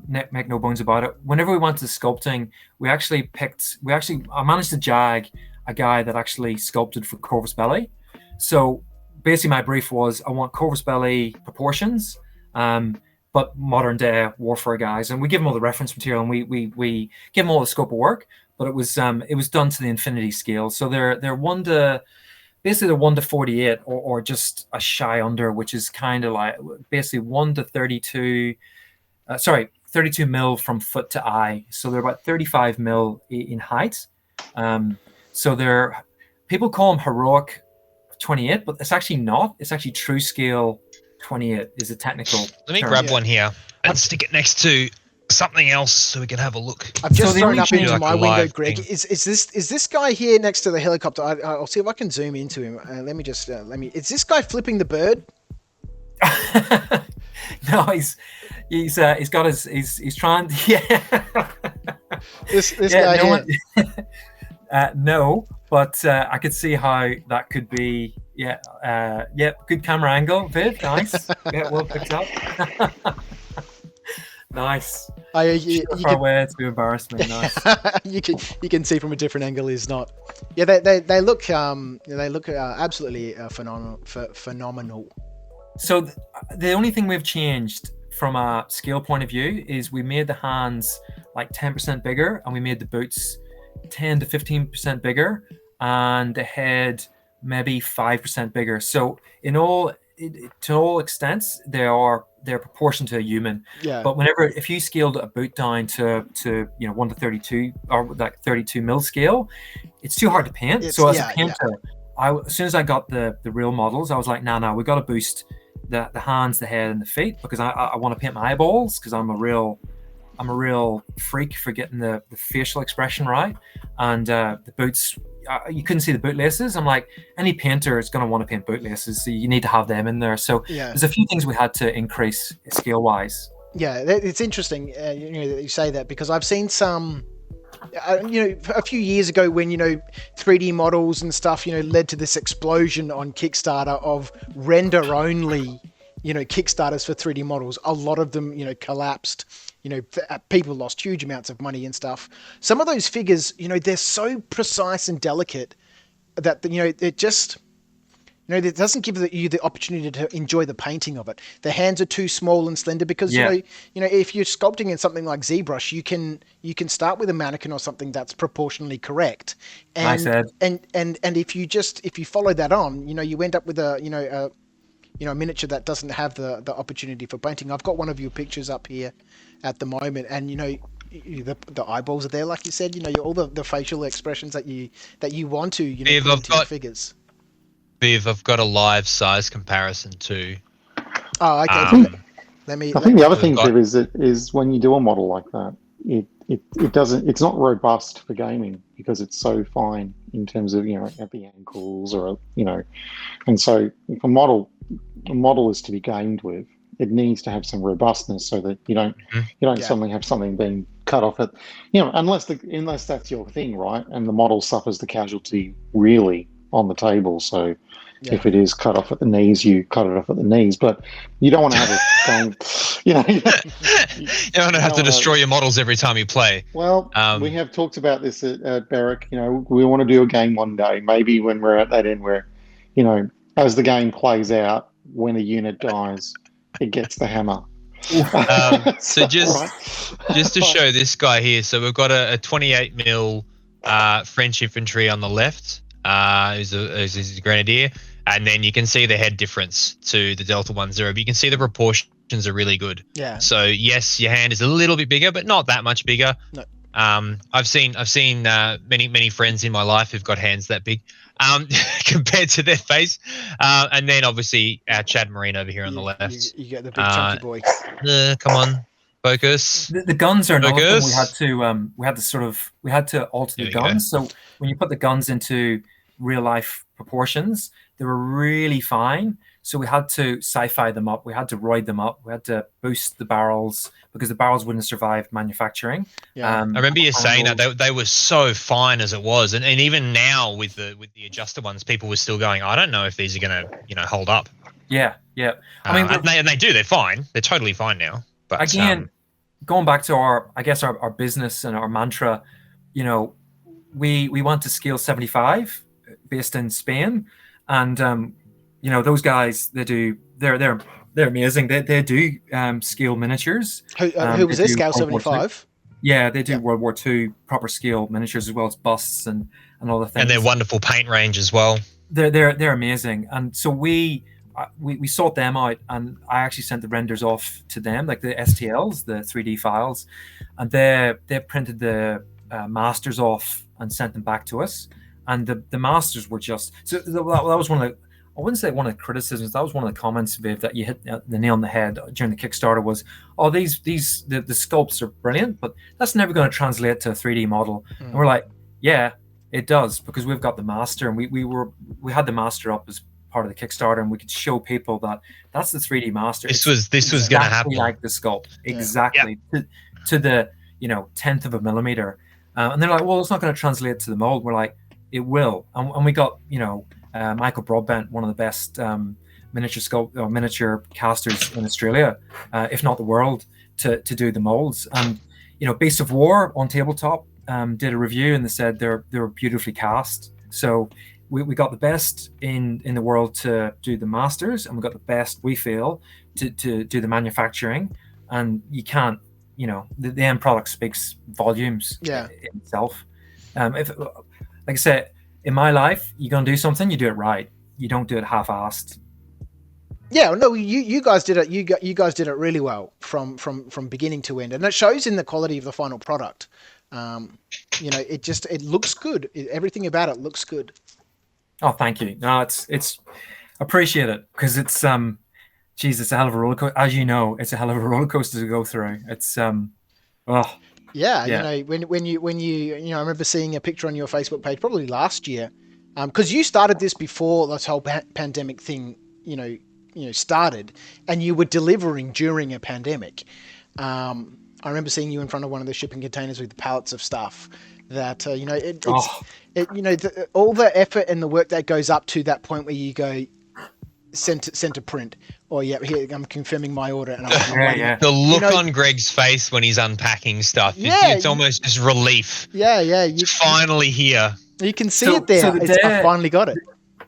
make no bones about it. Whenever we went to sculpting, I managed to jag a guy that actually sculpted for Corvus Belli. So basically, my brief was I want Corvus Belli proportions, but modern day Warfare guys, and we give them all the reference material, and we give them all the scope of work. But it was done to the infinity scale. So they're 1 to 48 or just a shy under, which is kind of like basically 1 to 32. 32 mil from foot to eye. So they're about 35 mil in height. So people call them heroic 28, but it's actually not. It's actually true scale 28 is a technical Let me term. grab one here and stick it next to something else so we can have a look. I've just So thrown up into like my a window, live Greg. thing. Is this guy here next to the helicopter? I'll see if I can zoom into him. Let me. Is this guy flipping the bird? No, he's trying. Yeah. This guy here. No, but I could see how that could be. Yeah. Good camera angle, Viv. Nice. Yeah, well picked up. Nice. You way to embarrass me. Nice. you can see from a different angle is not. Yeah, they look absolutely phenomenal. So the only thing we've changed from a scale point of view is we made the hands like 10% bigger, and we made the boots 10 to 15% bigger, and the head maybe 5% bigger. So to all extents, they're proportioned to a human. Yeah. But if you scaled a boot down to 1 to 32 or like 32 mil scale, it's too hard to paint. So as a painter, as soon as I got the real models, I was like, no, we got to boost the hands, the head, and the feet, because I want to paint my eyeballs, because I'm a real freak for getting the facial expression right. And the boots, you couldn't see the bootlaces. I'm like, any painter is going to want to paint bootlaces, so you need to have them in there. So there's a few things we had to increase scale wise. Yeah, it's interesting that you say that, because I've seen some a few years ago when 3D models and stuff led to this explosion on Kickstarter of render only Kickstarters for 3D models. A lot of them collapsed. People lost huge amounts of money and stuff. Some of those figures, they're so precise and delicate that it just it doesn't give you the opportunity to enjoy the painting of it. The hands are too small and slender, because if you're sculpting in something like ZBrush, you can start with a mannequin or something that's proportionally correct. And if you follow that on, you end up with a miniature that doesn't have the opportunity for painting. I've got one of your pictures up here at the moment, and the eyeballs are there, like you said. All the facial expressions that you want to put into your figures. Viv, I've got a live size comparison too. Oh, okay. I think the other thing, Viv, is when you do a model like that, it's not robust for gaming, because it's so fine in terms of at the ankles, or and so if a model is to be gamed with, it needs to have some robustness, so that you don't suddenly have something being cut off at unless that's your thing, right? And the model suffers the casualty really on the table. So if it is cut off at the knees, you cut it off at the knees. But you don't want to have it going, you don't want to have to destroy your models every time you play. Well, we have talked about this at Berwick. We want to do a game one day, maybe when we're at that end where, as the game plays out, when a unit dies, it gets the hammer. So just to show this guy here, so we've got a 28 mil French infantry on the left, who's a grenadier, and then you can see the head difference to the Delta 10, but you can see the proportions are really good. Yeah. So yes, your hand is a little bit bigger, but not that much bigger. No. I've seen many friends in my life who've got hands that big compared to their face, and then obviously our Chad Marine over here on the left. You get the big chunky boy. Come on, focus. The guns are another thing we had to alter the guns. So when you put the guns into real life proportions, they were really fine. So we had to sci-fi them up. We had to roid them up. We had to boost the barrels because the barrels wouldn't survive manufacturing. Yeah. I remember you saying that they were so fine as it was, and even now with the adjuster ones, people were still going, I don't know if these are going to hold up. Yeah. I mean, and they do. They're fine. They're totally fine now. But again, going back to our business and our mantra, we want to scale 75 based in Spain, and those guys, they're amazing. They do scale miniatures. Who was this? Scale 75? Yeah, they do World War II proper scale miniatures as well as busts and all the things. And their wonderful paint range as well. They're amazing. And so we sought them out, and I actually sent the renders off to them, like the STLs, the 3D files, and they printed the masters off and sent them back to us. And the masters were just that was one of the, I wouldn't say one of the criticisms, that was one of the comments, Viv, that you hit the nail on the head during the Kickstarter was, the sculpts are brilliant, but that's never going to translate to a 3D model. And we're like, yeah, it does, because we've got the master, and we had the master up as part of the Kickstarter, and we could show people that that's the 3D master. This was going to happen, like the sculpt, exactly to the 10th of a millimeter, and they're like, well, it's not going to translate to the mold. We're like, it will, and we got Michael Broadbent, one of the best miniature casters in Australia, if not the world, to do the molds. And Beasts of War on tabletop did a review, and they said they were beautifully cast. So we got the best in the world to do the masters, and we got the best, we feel, to do the manufacturing. And you can't, the end product speaks volumes in itself. If, like I said, in my life, you're gonna do something, you do it right. You don't do it half-assed. Yeah, no, you guys did it. You guys did it really well from beginning to end, and it shows in the quality of the final product. It looks good. Everything about it looks good. Oh, thank you. No, it's appreciate it, because it's it's a hell of a roller coaster. As you know, it's a hell of a roller coaster to go through. It's Yeah, when you I remember seeing a picture on your Facebook page probably last year, because you started this before this whole pandemic thing, started, and you were delivering during a pandemic. I remember seeing you in front of one of the shipping containers with pallets of stuff. That all the effort and the work that goes up to that point where you go send to print, or here I'm confirming my order, and the look on Greg's face when he's unpacking stuff, it's almost just relief. It's finally here. You can see it there. I finally got it.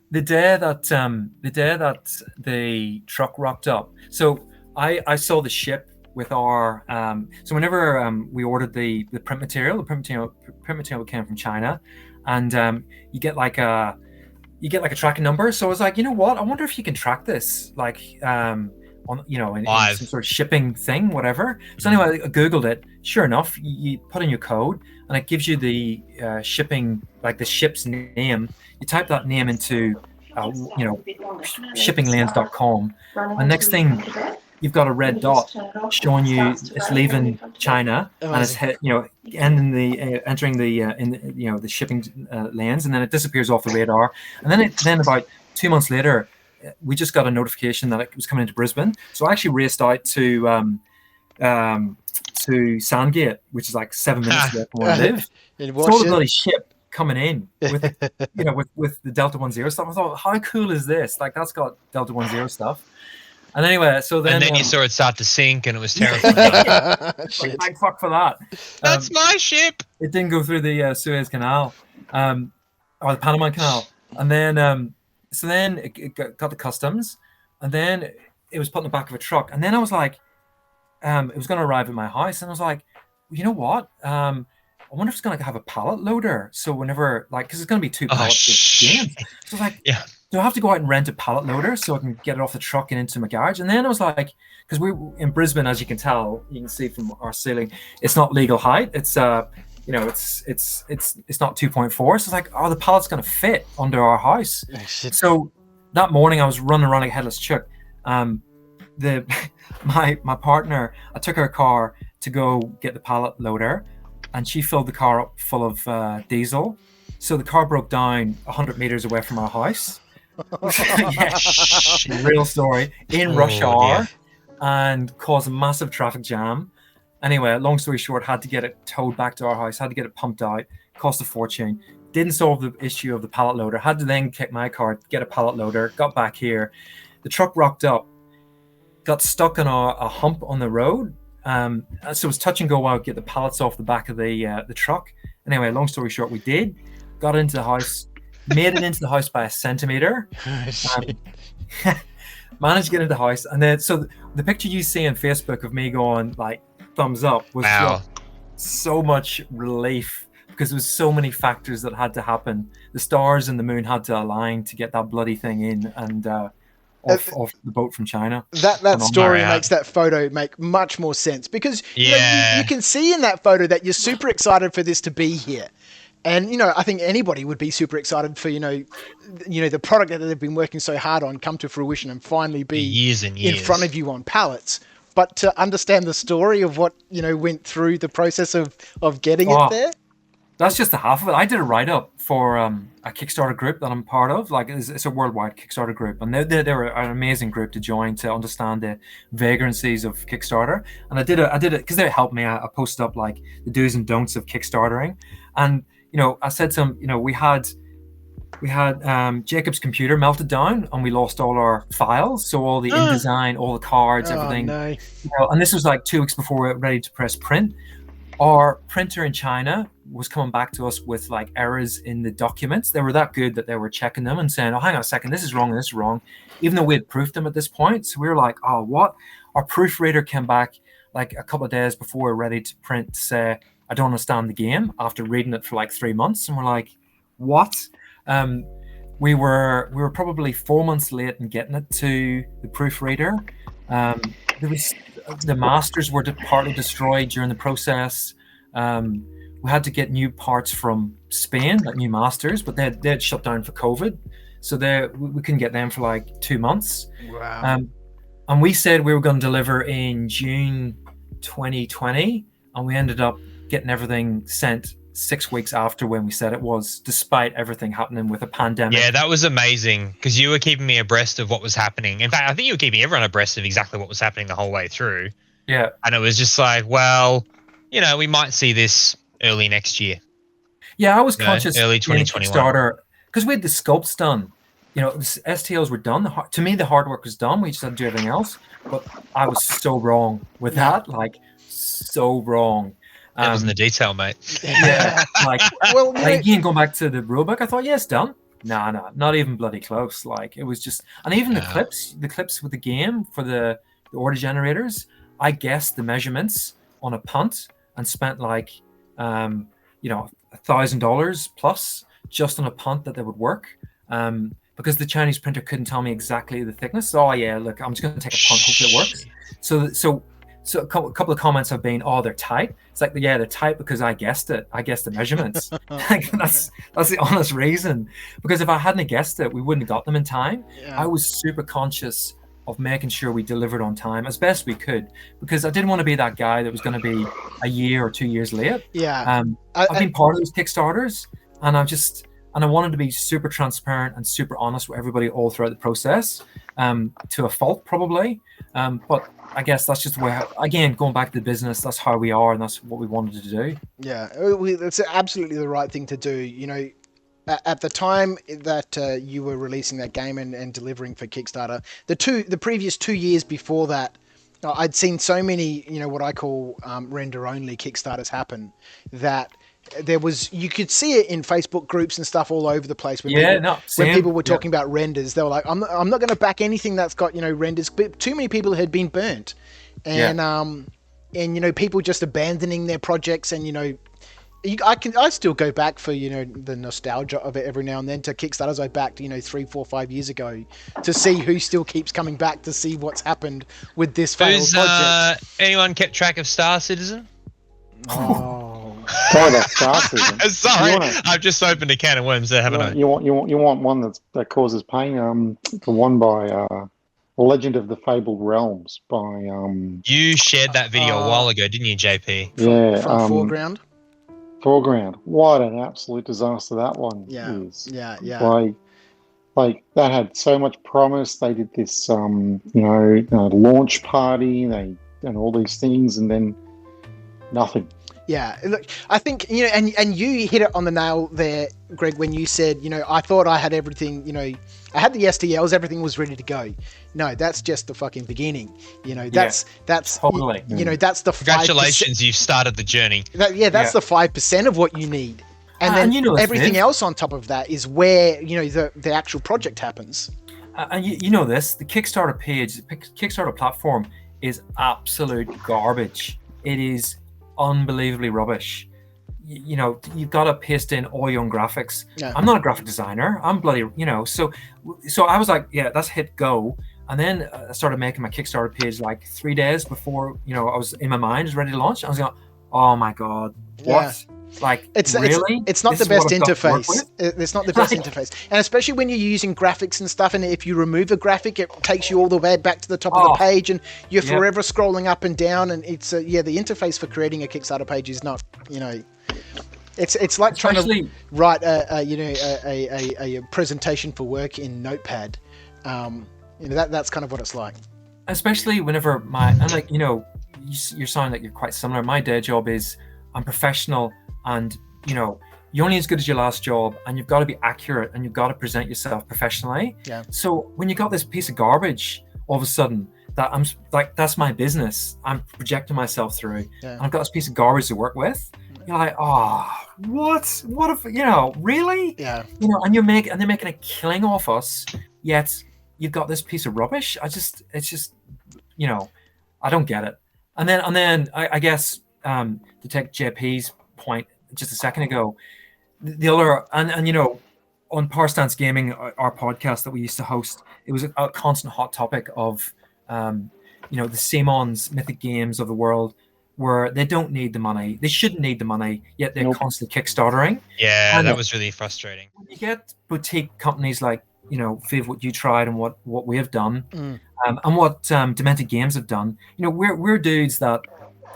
The day that the truck rocked up, so I saw the ship with our so whenever we ordered the print material, the print material came from China, and you get like a tracking number. So I was like, you know what? I wonder if you can track this, like in some sort of shipping thing, whatever. So anyway, I Googled it. Sure enough, you put in your code, and it gives you the shipping, like the ship's name. You type that name into shippinglanes.com, and next thing, you've got a red dot showing you it's leaving China, and it's entering the shipping lanes, and then it disappears off the radar. And then about 2 months later, we just got a notification that it was coming into Brisbane. So I actually raced out to Sandgate, which is like 7 minutes away from where I live. Saw the bloody ship coming in with with the Delta 10 stuff. I thought, how cool is this? Like, that's got Delta 10 stuff. And anyway, so then... And then you saw it start to sink, and it was terrifying. Thank fuck for that. That's my ship! It didn't go through the Suez Canal, or the Panama Canal. And then, so then it got to customs, and then it was put in the back of a truck. And then I was like, it was going to arrive at my house, and I was like, well, you know what? I wonder if it's going to have a pallet loader. So whenever, because it's going to be 2 pallets of games. So I was like... Yeah. Do I have to go out and rent a pallet loader so I can get it off the truck and into my garage? And then I was like, because we're in Brisbane, as you can tell, you can see from our ceiling, it's not legal height. It's it's not 2.4. So it's like, the pallet's going to fit under our house. Oh, shit. So that morning I was running around like a headless chick. My partner, I took her car to go get the pallet loader, and she filled the car up full of diesel. So the car broke down 100 meters away from our house. Yeah, real story. In rush hour, and caused a massive traffic jam. Anyway, long story short, had to get it towed back to our house, had to get it pumped out, cost a fortune. Didn't solve the issue of the pallet loader. Had to then kick my car, get a pallet loader, got back here. The truck rocked up, got stuck on a hump on the road. So it was touch and go while I get the pallets off the back of the truck. Anyway, long story short, we did. Got into the house, made it into the house by a centimeter. Managed to get into the house. And then, so the picture you see on Facebook of me going like thumbs up was just so much relief, because there was so many factors that had to happen. The stars and the moon had to align to get that bloody thing in and off the boat from China. That story makes that photo make much more sense, because you can see in that photo that you're super excited for this to be here. And, I think anybody would be super excited for, the product that they've been working so hard on come to fruition and finally be years and years in front of you on pallets. But to understand the story of what, went through the process of getting it there. That's just the half of it. I did a write-up for a Kickstarter group that I'm part of. Like, it's a worldwide Kickstarter group, and they're an amazing group to join to understand the vagrancies of Kickstarter. And I did it because they helped me. I posted up like the do's and don'ts of Kickstartering, and I said to them, we had Jacob's computer melted down, and we lost all our files, so all the InDesign, all the cards, everything. No. And this was like 2 weeks before we were ready to press print. Our printer in China was coming back to us with like errors in the documents. They were that good that they were checking them and saying, "Oh, hang on a second, this is wrong and this is wrong," even though we had proofed them at this point. So we were like, "Oh, what?" Our proofreader came back like a couple of days before we were ready to print to say, "I don't understand the game," after reading it for like 3 months. And we're like, "What?" We were probably 4 months late in getting it to the proofreader. The masters were partly destroyed during the process. We had to get new parts from Spain, like new masters, but they had shut down for COVID, so we couldn't get them for like 2 months. Wow. And we said we were going to deliver in June 2020, and we ended up getting everything sent 6 weeks after when we said it was, despite everything happening with a pandemic. Yeah, that was amazing, because you were keeping me abreast of what was happening. In fact, I think you were keeping everyone abreast of exactly what was happening the whole way through. Yeah. And it was just like, well, we might see this early next year. Yeah, I was conscious early 2021. Kickstarter, because we had the sculpts done. The STLs were done. To me, the hard work was done. We just had to do everything else. But I was so wrong with that, like so wrong. It was in the detail, mate. Yeah, again, going back to the rulebook, I thought, it's done. No, not even bloody close. Like, it was just, and even the clips with the game for the order generators, I guessed the measurements on a punt and spent like, $1,000 plus just on a punt that they would work. Because the Chinese printer couldn't tell me exactly the thickness. Oh yeah, look, I'm just going to take a punt, hope it works. So a couple of comments have been, "Oh, they're tight." It's like, yeah, they're tight because I guessed it. I guessed the measurements. Like, that's the honest reason. Because if I hadn't guessed it, we wouldn't have got them in time. Yeah. I was super conscious of making sure we delivered on time as best we could, because I didn't want to be that guy that was going to be a year or 2 years late. Yeah. I've been part of those Kickstarters, and I wanted to be super transparent and super honest with everybody all throughout the process, to a fault probably. But I guess that's just where, again, going back to the business, that's how we are, and that's what we wanted to do. Yeah, that's absolutely the right thing to do. At the time that you were releasing that game and delivering for Kickstarter, the previous 2 years before that, I'd seen so many, what I call render-only Kickstarters happen, that you could see it in Facebook groups and stuff all over the place. When people were talking about renders, they were like, I'm not going to back anything that's got, renders. But too many people had been burnt, and people just abandoning their projects. And I still go back for the nostalgia of it every now and then to Kickstarters I backed 3, 4, 5 years ago, to see who still keeps coming back to see what's happened with this failed project. Anyone kept track of Star Citizen? Oh. That's Star Citizen. Sorry, I've just opened a can of worms there, haven't I? You want one that causes pain? The one by Legend of the Fabled Realms by You shared that video a while ago, didn't you, JP? From Foreground. Foreground. What an absolute disaster that one is. Yeah. Like, Like that had so much promise. They did this, launch party. And all these things, and then nothing. Yeah, look, I think, and you hit it on the nail there, Greg, when you said, I thought I had everything, I had the STLs, everything was ready to go. No, that's just the fucking beginning. That's totally. That's the 5%. Congratulations, you've started the journey. That's the 5% of what you need. And then everything else on top of that is where, the actual project happens. And you know this, the Kickstarter page, the Kickstarter platform is absolute garbage. It is unbelievably rubbish. You've got to paste in all your own graphics. Yeah. I'm not a graphic designer. I'm bloody, so I was like, yeah, let's hit go. And then I started making my Kickstarter page like 3 days before, I was in my mind, was ready to launch. I was like, oh my God, what? Yeah. Like, it's really? It's not the best interface. It's not the best interface, and especially when you're using graphics and stuff. And if you remove a graphic, it takes you all the way back to the top of the page, and you're forever scrolling up and down. And it's the interface for creating a Kickstarter page is not, it's like trying to write a presentation for work in Notepad. That's kind of what it's like. Especially whenever you're sounding like you're quite similar. My day job is I'm professional. And you're only as good as your last job, and you've got to be accurate, and you've got to present yourself professionally. Yeah. So when you got this piece of garbage, all of a sudden that I'm like, that's my business. I'm projecting myself through, and I've got this piece of garbage to work with. You're like, what? What if really? Yeah. And they're making a killing off us. Yet you've got this piece of rubbish. It's just I don't get it. And then I guess to take JP's point just a second ago, the other and on Power Stance Gaming, our podcast that we used to host, it was a constant hot topic of the Simons Mythic Games of the world, where they don't need the money, they shouldn't need the money, yet they're constantly kickstartering. And that was really frustrating. You get boutique companies like Viv, what you tried, and what we have done, and what Demented Games have done. We're dudes that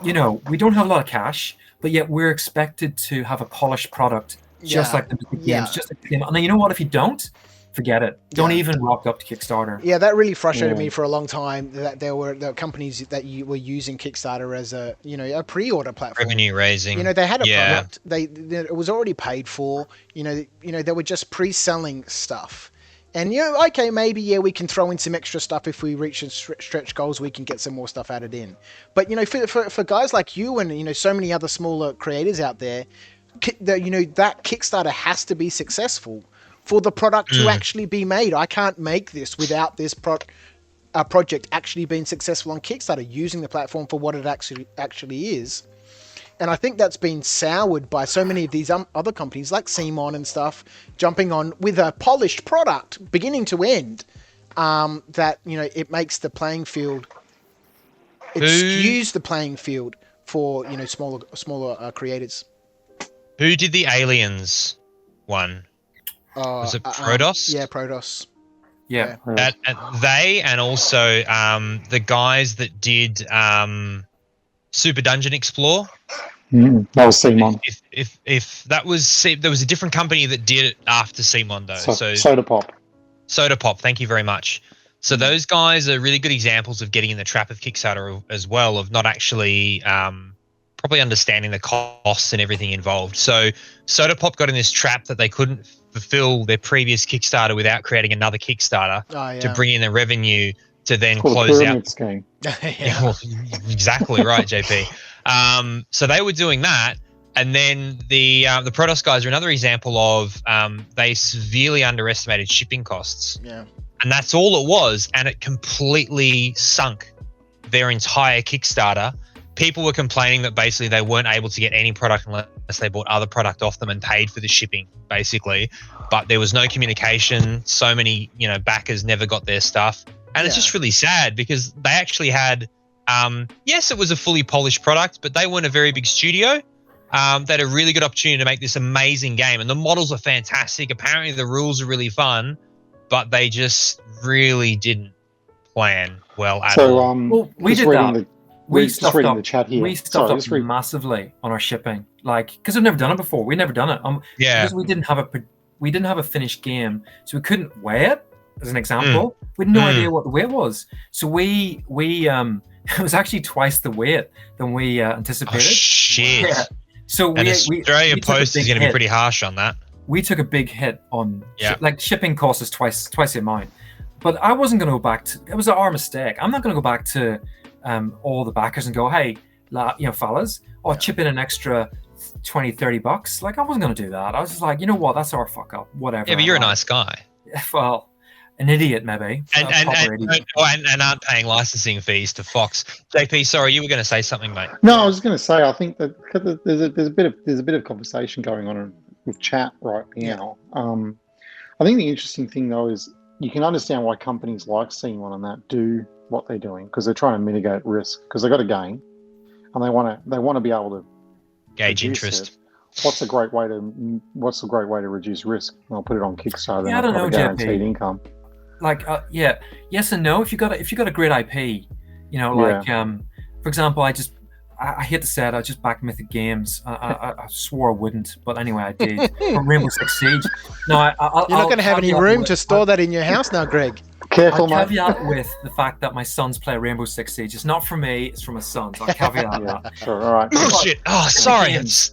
we don't have a lot of cash, but yet we're expected to have a polished product, just like the games, just like the game. And then what if you don't? Forget it. Don't even rock up to Kickstarter. Yeah, that really frustrated me for a long time. That there were companies that were using Kickstarter as a pre-order platform, revenue raising. They had a product. It was already paid for. They were just pre-selling stuff. And maybe we can throw in some extra stuff if we reach stretch goals. We can get some more stuff added in. But for guys like you and so many other smaller creators out there, that Kickstarter has to be successful for the product to actually be made. I can't make this without this project actually being successful on Kickstarter, using the platform for what it actually is. And I think that's been soured by so many of these other companies like Simon and stuff jumping on with a polished product beginning to end, that it makes the playing field, it skews the playing field for smaller creators. Who did the Aliens one? Was it Protoss? Yeah, Protoss. Yeah. And also the guys that did Super Dungeon Explore. That was Simon. If that was, there was a different company that did it after Simon though. So Soda Pop. Thank you very much. So those guys are really good examples of getting in the trap of Kickstarter as well, of not actually probably understanding the costs and everything involved. So Soda Pop got in this trap that they couldn't fulfill their previous Kickstarter without creating another Kickstarter to bring in the revenue to then close out. Scheme. Exactly right, JP. So they were doing that, and then the Protoss guys are another example of they severely underestimated shipping costs. Yeah, and that's all it was, and it completely sunk their entire Kickstarter. People were complaining that basically they weren't able to get any product unless they bought other product off them and paid for the shipping, basically. But there was no communication. So many, backers never got their stuff. And it's just really sad because they actually had, yes, it was a fully polished product, but they weren't a very big studio. They had a really good opportunity to make this amazing game. And the models are fantastic. Apparently the rules are really fun, but they just really didn't plan well at all. Well, we did that. We stuffed up the chat here. We stuffed up massively on our shipping, because we've never done it before. We've never done it. Because we didn't have we didn't have a finished game, so we couldn't weigh it. As an example, we had no idea what the weight was. So we it was actually twice the weight than we anticipated. Oh, shit. Yeah. So Australia Post is going to be pretty harsh on that. We took a big hit on shipping costs us twice the amount. But I wasn't going to go back to. It was our mistake. I'm not going to go back to all the backers and go, hey, fellas, chip in an extra $20-$30. Like, I wasn't going to do that. I was just like, you know what? That's our fuck up. Whatever. Yeah, but you're a nice guy. Well, an idiot maybe. And aren't paying licensing fees to Fox. JP, sorry, you were going to say something, mate. No, I was going to say I think that there's a bit of conversation going on with chat right now. I think the interesting thing though is you can understand why companies like C1 and that do what they're doing because they're trying to mitigate risk because they've got a game and they want to be able to gauge interest. What's a great way to reduce risk? I'll put it on Kickstarter. Yeah, I don't know, guaranteed income. Like, yes and no. If you got a great IP, for example, I hate to say it, I just backed Mythic Games. I swore I wouldn't, but anyway, I did. For Rainbow Six Siege. No, you're not going to have any room to store that in your house now, Greg. Careful, I'll caveat with the fact that my sons play Rainbow Six Siege. It's not for me; it's for my sons. I'll caveat that. Sure, all right. Oh shit! Oh, sorry. It's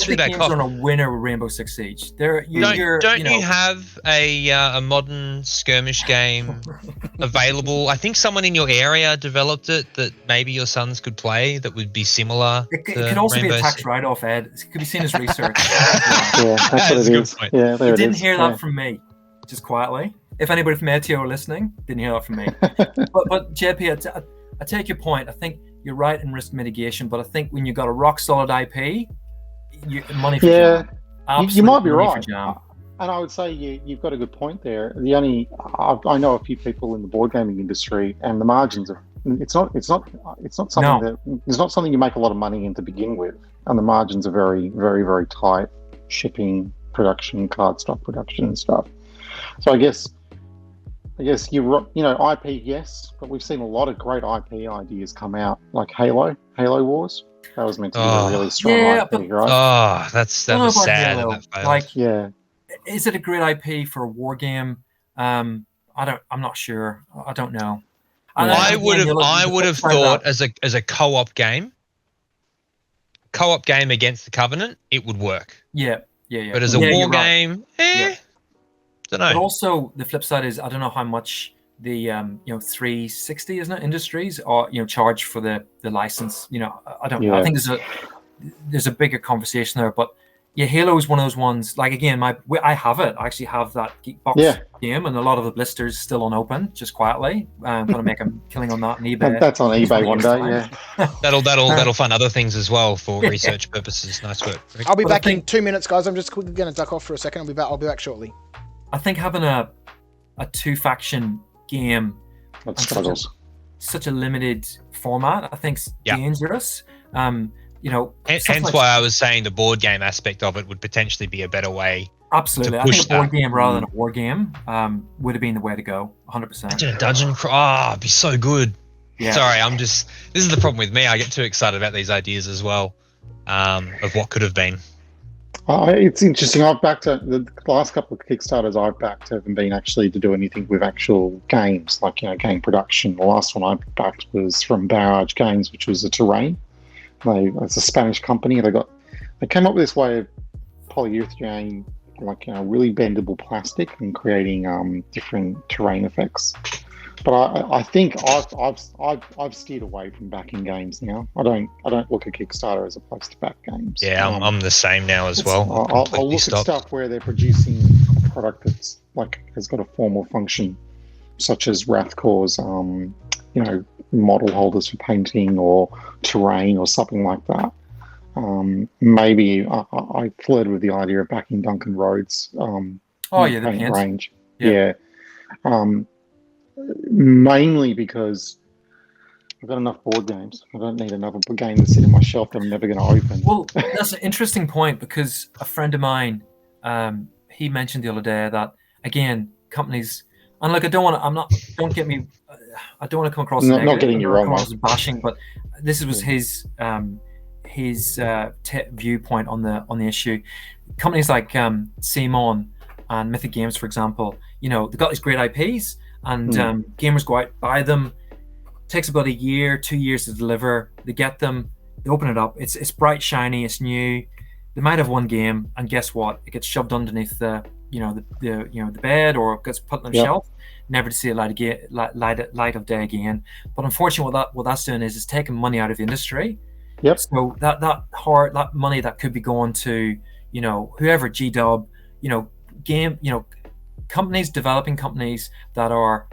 really bad cough. On a winner with Rainbow Six Siege. Don't you have a modern skirmish game available? I think someone in your area developed it that maybe your sons could play. That would be similar. It could also be a tax write-off, Ed. It could be seen as research. That's what it is. Yeah, you didn't hear that from me, just quietly. If anybody from ATO are listening, didn't hear that from me. but JP, I take your point. I think you're right in risk mitigation, but I think when you got a rock solid IP, money for jam. You might be right. And I would say you've got a good point there. I know a few people in the board gaming industry, and the margins are. It's not something you make a lot of money in to begin with, and the margins are very, very, very tight. Shipping, production, card stock production, and stuff. So I guess IP, yes, but we've seen a lot of great IP ideas come out, like Halo Wars. That was meant to be a really strong IP, right? Oh, that was sad. That is it a great IP for a war game? I'm not sure. I don't know. I would have thought as a co-op game against the Covenant, it would work. Yeah. But as a war game, don't know. But also the flip side is I don't know how much the 360 isn't it industries or charge for the license. I don't know. I think there's a bigger conversation there. But Halo is one of those ones. Like again, I have it. I actually have that Geekbox game, and a lot of the blisters still unopened, just quietly. I'm gonna make a killing on that on eBay. That's on eBay one day. Yeah. That'll fund other things as well for research purposes. Nice work. I'll be back in 2 minutes, guys. I'm just quickly gonna duck off for a second. I'll be back shortly. I think having a 2-faction game such a limited format, I think, is dangerous. Hence why I was saying the board game aspect of it would potentially be a better way. Absolutely, I think a board game rather than a war game would have been the way to go. 100%. Imagine a dungeon crawl. It'd be so good. Yeah. Sorry, this is the problem with me. I get too excited about these ideas as well, of what could have been. It's interesting. I've backed the last couple of Kickstarters I've backed haven't been actually to do anything with actual games, like game production. The last one I backed was from Barrage Games, which was a terrain. It's a Spanish company. They came up with this way of polyurethane, really bendable plastic, and creating different terrain effects. But I think I've steered away from backing games now. I don't look at Kickstarter as a place to back games. Yeah, I'm the same now as well. I'll look at stuff where they're producing a product that's has got a formal function, such as Wrathcore's model holders for painting or terrain or something like that. Maybe I flirted with the idea of backing Duncan Rhodes. The paint range. Yeah. Mainly because I've got enough board games. I don't need another game to sit in my shelf that I'm never going to open. Well, that's an interesting point because a friend of mine, he mentioned the other day that again, companies. And look, don't get me. I don't want to come across as not getting you wrong, bashing, but this was his viewpoint on the issue. Companies like Simon and Mythic Games, for example, they've got these great IPs, and gamers go out, buy them. It takes about a year, 2 years to deliver. They get them, they open it up. It's bright, shiny, it's new. They might have one game, and guess what? It gets shoved underneath the bed, or gets put on the shelf, never to see a light of day again. But unfortunately, what that's doing is it's taking money out of the industry. Yep. So that money that could be going to whoever, GDub, game, companies, developing companies that are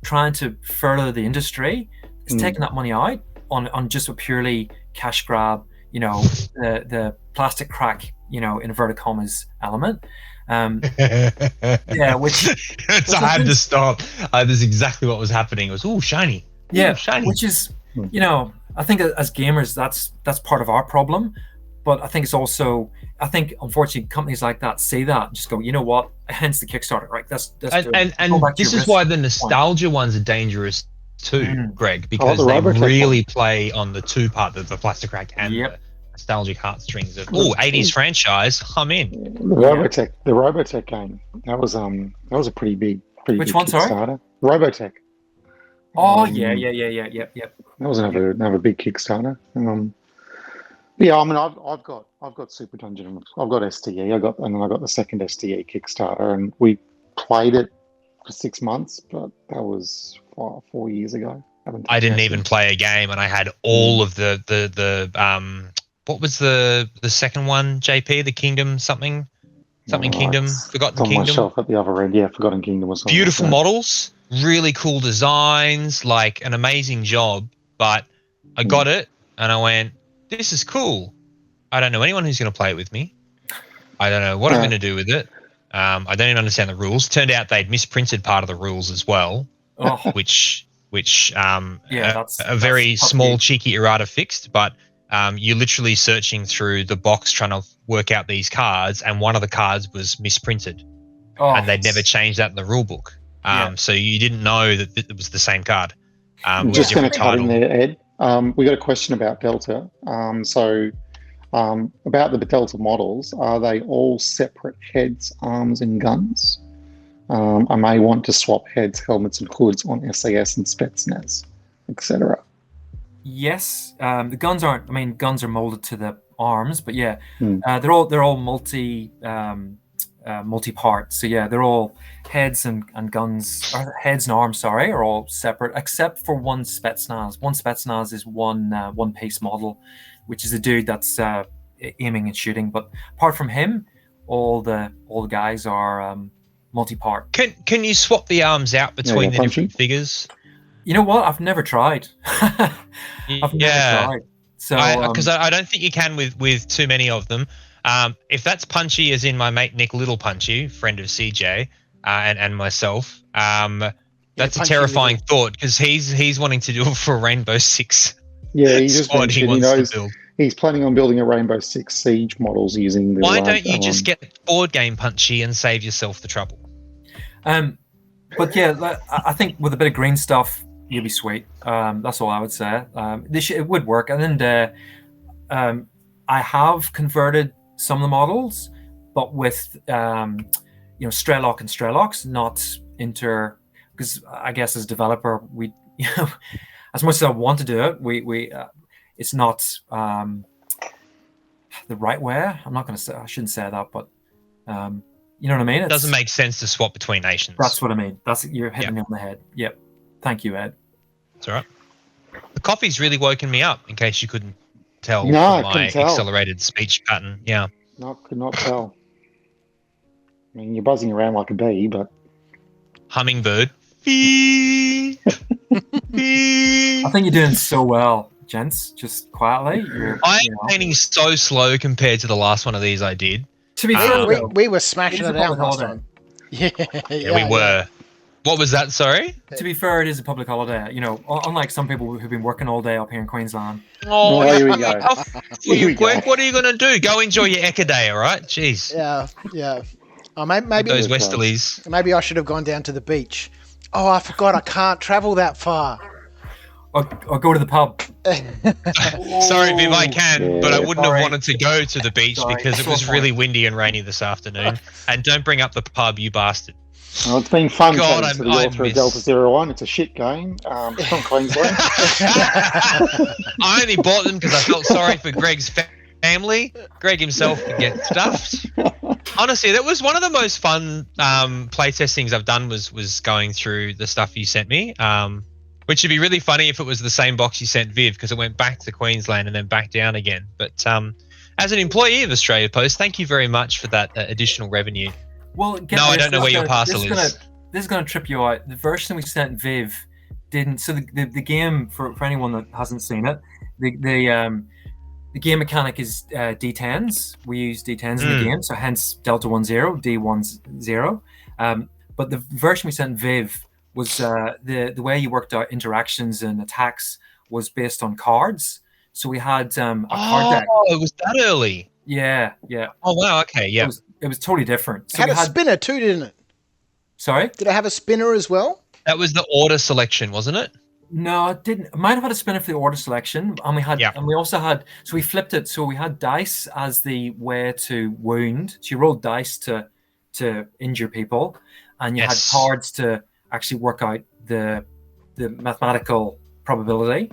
trying to further the industry, is taking that money out on just a purely cash grab. The plastic crack, in inverted commas element. Which it's hard to stop. This is exactly what was happening. It was shiny. Shiny. Which is, I think as gamers, that's part of our problem. But I think it's also, unfortunately companies like that see that and just go, you know what? Hence the Kickstarter, right? That's and this is why the nostalgia ones are dangerous too, Greg, because they really play on the two part of the plastic crack and the nostalgic heartstrings of 80s franchise. I'm in. The Robotech game. That was a pretty big Which one, sorry? Kickstarter. Robotech. Oh yep. That was another big Kickstarter. I've got Super Dungeon. I've got STE. I got the second STE Kickstarter, and we played it for 6 months, but that was 4 years ago. I didn't even play a game, and I had all of the what was the second one, JP? The Kingdom something Kingdom, Forgotten on Kingdom. My shelf at the other end, Forgotten Kingdom was beautiful models, really cool designs, like an amazing job. But I got it, and I went, "This is cool. I don't know anyone who's going to play it with me. I don't know what I'm going to do with it. I don't even understand the rules." Turned out they'd misprinted part of the rules as well, which a very small cheeky errata fixed. But you're literally searching through the box trying to work out these cards, and one of the cards was misprinted, and they'd never changed that in the rule book. So you didn't know that it was the same card. I'm just going to cut in there, Ed. We got a question about Delta. About the Delta models, are they all separate heads, arms, and guns? I may want to swap heads, helmets, and hoods on SAS and Spetsnaz, etc. Yes, the guns aren't. I mean, guns are molded to the arms, but they're all multi-part. So they're all heads and guns, or heads and arms. Sorry, are all separate, except for one Spetsnaz. One Spetsnaz is one piece model, which is a dude that's aiming and shooting. But apart from him, all the guys are multi-part. Can you swap the arms out between the different figures? You know what? I've never tried. I've never tried. So because I don't think you can with too many of them. If that's Punchy, as in my mate Nick Little Punchy, friend of CJ and myself, that's a terrifying thought, because he's wanting to do it for a Rainbow Six. Yeah, he just mentioned he wants to build. He's planning on building a Rainbow Six Siege models using the. Why don't you just get board game Punchy and save yourself the trouble? But I think with a bit of green stuff, you'll be sweet. That's all I would say. It would work. And then I have converted some of the models, but with Strelok and Streloks, not inter. Because I guess as a developer, we as much as I want to do it, we it's not the right way. I'm not going to say. I shouldn't say that, but you know what I mean. It doesn't make sense to swap between nations. That's what I mean. You're hitting me on the head. Yep. Thank you, Ed. It's all right. The coffee's really woken me up, in case you couldn't tell from my accelerated speech pattern. Yeah. Could not tell. I mean, you're buzzing around like a bee, but hummingbird. I think you're doing so well, gents. Just quietly. I'm painting so slow compared to the last one of these I did. To be fair, we were smashing it out last time. Yeah, we were. What was that? Sorry. To be fair, it is a public holiday. Unlike some people who've been working all day up here in Queensland. Oh, here we go. What are you going to do? Go enjoy your Eka Day, all right? Jeez. Yeah. Maybe those westerlies. Maybe I should have gone down to the beach. Oh, I forgot. I can't travel that far. or go to the pub. Sorry, Viv, I can, but I wouldn't have Sorry. wanted to go to the beach because it was really windy and rainy this afternoon. And don't bring up the pub, you bastard. Well, it's been fun God, chatting to the author of Delta Zero One. It's a shit game from Queensland. I only bought them because I felt sorry for Greg's family. Greg himself could get stuffed. Honestly, that was one of the most fun play testings I've done was going through the stuff you sent me. Which would be really funny if it was the same box you sent Viv, because it went back to Queensland and then back down again. But as an employee of Australia Post, thank you very much for that additional revenue. Well, I don't know where your parcel is. This is going to trip you out. The version we sent Viv didn't. So the game, for anyone that hasn't seen it, the game mechanic is D10s. We use D10s in the game, so hence Delta 10, D10. But the version we sent Viv was the way you worked out interactions and attacks was based on cards. So we had a card deck. Oh, it was that early. Yeah. Oh wow, okay, yeah. It was totally different. So it had a spinner too, didn't it? Sorry? Did it have a spinner as well? That was the order selection, wasn't it? No, it didn't. It might have had a spinner for the order selection, and we also had. So we flipped it. So we had dice as the way to wound. So you rolled dice to injure people, and you had cards to actually work out the mathematical probability.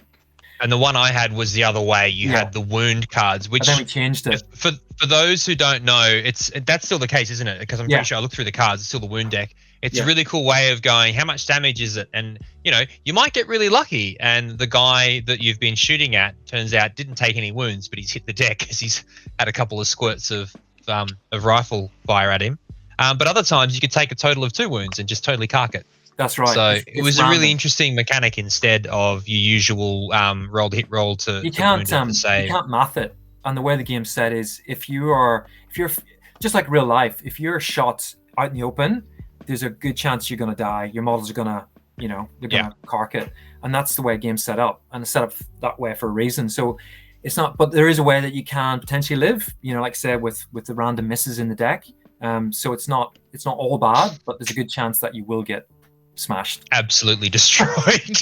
And the one I had was the other way. You had the wound cards, which then we changed it. For those who don't know, that's still the case, isn't it? Because I'm pretty sure I looked through the cards. It's still the wound deck. It's a really cool way of going, how much damage is it? And, you might get really lucky. And the guy that you've been shooting at, turns out, didn't take any wounds, but he's hit the deck because he's had a couple of squirts of rifle fire at him. But other times you could take a total of 2 wounds and just totally cark it. That's right. So it was random. A really interesting mechanic instead of your usual roll to you can't math it. And the way the game's set is if you're just like real life, if you're shot out in the open, there's a good chance you're going to die. Your models are going to, they're going to cark it. And that's the way the game's set up. And it's set up that way for a reason. So it's not, but there is a way that you can potentially live, like I said, with the random misses in the deck. So it's not all bad, but there's a good chance that you will get smashed, absolutely destroyed.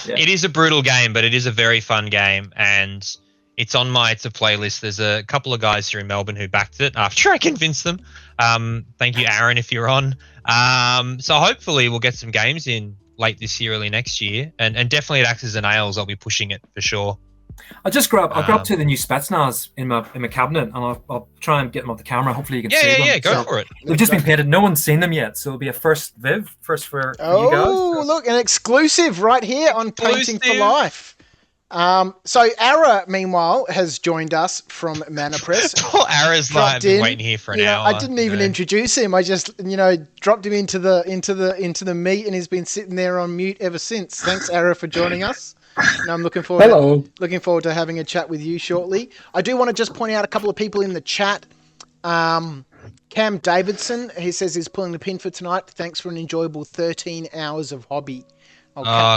It is a brutal game, but it is a very fun game, and it's on my to play list. There's a couple of guys here in Melbourne who backed it after I convinced them. Thank you, Aaron, if you're on. So hopefully we'll get some games in late this year, early next year, and definitely at Axes and Ales I'll be pushing it for sure. I'll grab 2 of the new Spetsnaz in my cabinet, and I'll try and get them off the camera. Hopefully you can see them. Yeah, go for it. They've just been painted. No one's seen them yet, so it'll be a first for you guys. Oh, look, an exclusive right here on Painting for Life. So Ara, meanwhile, has joined us from Mana Press. Poor Ara's like been waiting here for an hour. I didn't even introduce him. I just, dropped him into the meet, and he's been sitting there on mute ever since. Thanks, Ara, for joining us. And I'm looking forward to having a chat with you shortly. I do want to just point out a couple of people in the chat. Cam Davidson, he says he's pulling the pin for tonight. Thanks for an enjoyable 13 hours of hobby.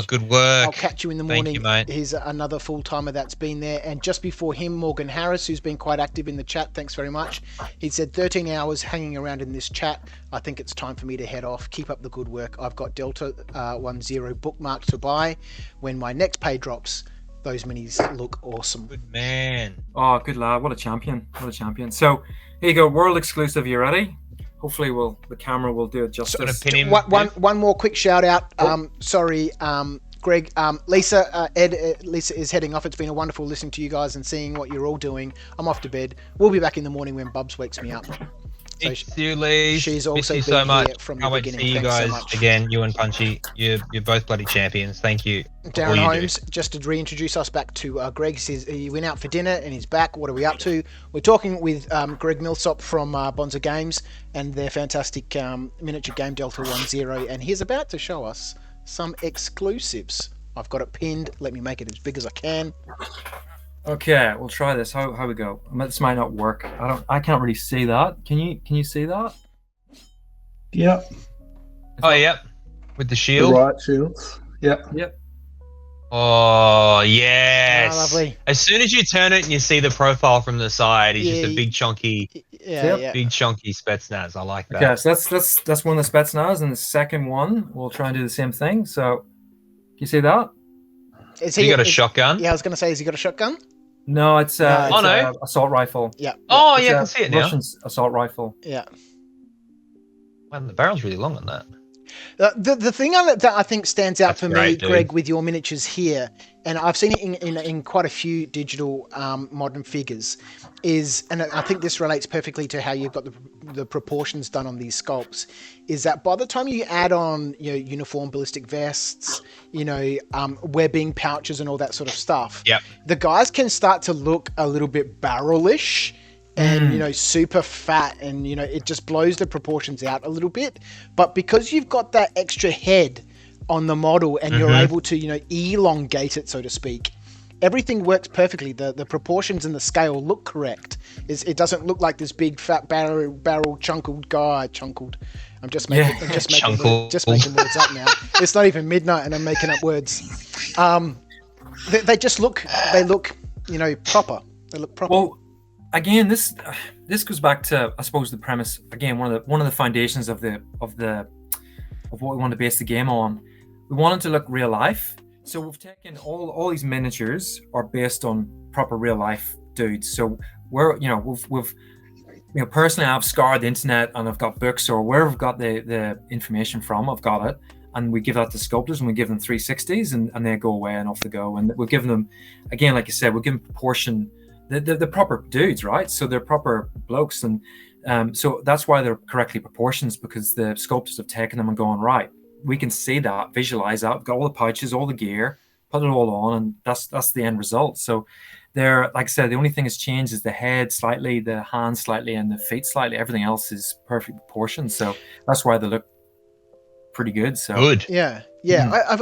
Good work. I'll catch you in the morning. Thank you, mate. He's another full-timer that's been there. And just before him, Morgan Harris, who's been quite active in the chat. Thanks very much. He said 13 hours hanging around in this chat. I think it's time for me to head off. Keep up the good work. I've got Delta 10 bookmarked to buy. When my next pay drops, those minis look awesome. Good man. Oh, good lad. What a champion. So here you go. World exclusive. You ready? Hopefully the camera will do it justice. Pin him. One more quick shout out. Sorry, Greg. Lisa is heading off. It's been a wonderful listening to you guys and seeing what you're all doing. I'm off to bed. We'll be back in the morning when Bubs wakes me up. Thanks, you, Lee. She's also been so much. Here from the beginning. Can't wait to see you guys again. You and Punchy, you're both bloody champions. Thank you. Darren Holmes, just to reintroduce us back to Greg, says he went out for dinner and he's back. What are we up to? We're talking with Greg Mislop from Bonza Games and their fantastic miniature game Delta 10, and he's about to show us some exclusives. I've got it pinned. Let me make it as big as I can. Okay, we'll try this. How we go? This might not work. I can't really see that. Can you see that? Yep. Yep. With the shield. The right shields. Yep. Oh yes. Oh, lovely. As soon as you turn it and you see the profile from the side, it's just a big chunky, big chunky Spetsnaz. I like that. Okay, so that's one of the Spetsnaz, and the second one we'll try and do the same thing. So, can you see that? He got a shotgun? Yeah, I was going to say, has he got a shotgun? No, it's no. assault rifle. Yeah. Oh, It's yeah, I a can see it now. Russian assault rifle. Yeah. Man, the barrel's really long on that. The thing that I think stands out That's for me, great, dude. Greg, with your miniatures here, and I've seen it in quite a few digital modern figures, is, and I think this relates perfectly to how you've got the proportions done on these sculpts, is that by the time you add on, you know, uniform ballistic vests, you know, webbing, pouches, and all that sort of stuff, Yep. the guys can start to look a little bit barrelish. And, you know, super fat, and, you know, it just blows the proportions out a little bit. But because you've got that extra head on the model and you're able to, you know, elongate it, so to speak, everything works perfectly. The proportions and the scale look correct. It doesn't look like this big fat barrel chunkled guy. I'm just making words up now. It's not even midnight and I'm making up words. They look, you know, proper. They look proper. Well, again, this goes back to, I suppose, the premise. Again, one of the foundations of what we want to base the game on. We want it to look real life. So we've taken all these miniatures are based on proper real life dudes. So we've personally, I've scoured the internet and I've got books or where I've got the information from. I've got it, and we give that to sculptors and we give them 360s and they go away and off they go. And we're giving them, again, like you said, we're giving proportion. The proper dudes, right? So they're proper blokes, and so that's why they're correctly proportions, because the sculptors have taken them and gone, right, we can see that, visualize that, got all the pouches, all the gear, put it all on, and that's the end result. So they're, like I said, the only thing that's changed is the head slightly, the hands slightly, and the feet slightly. Everything else is perfect proportion. So that's why they look pretty good. So good. Yeah.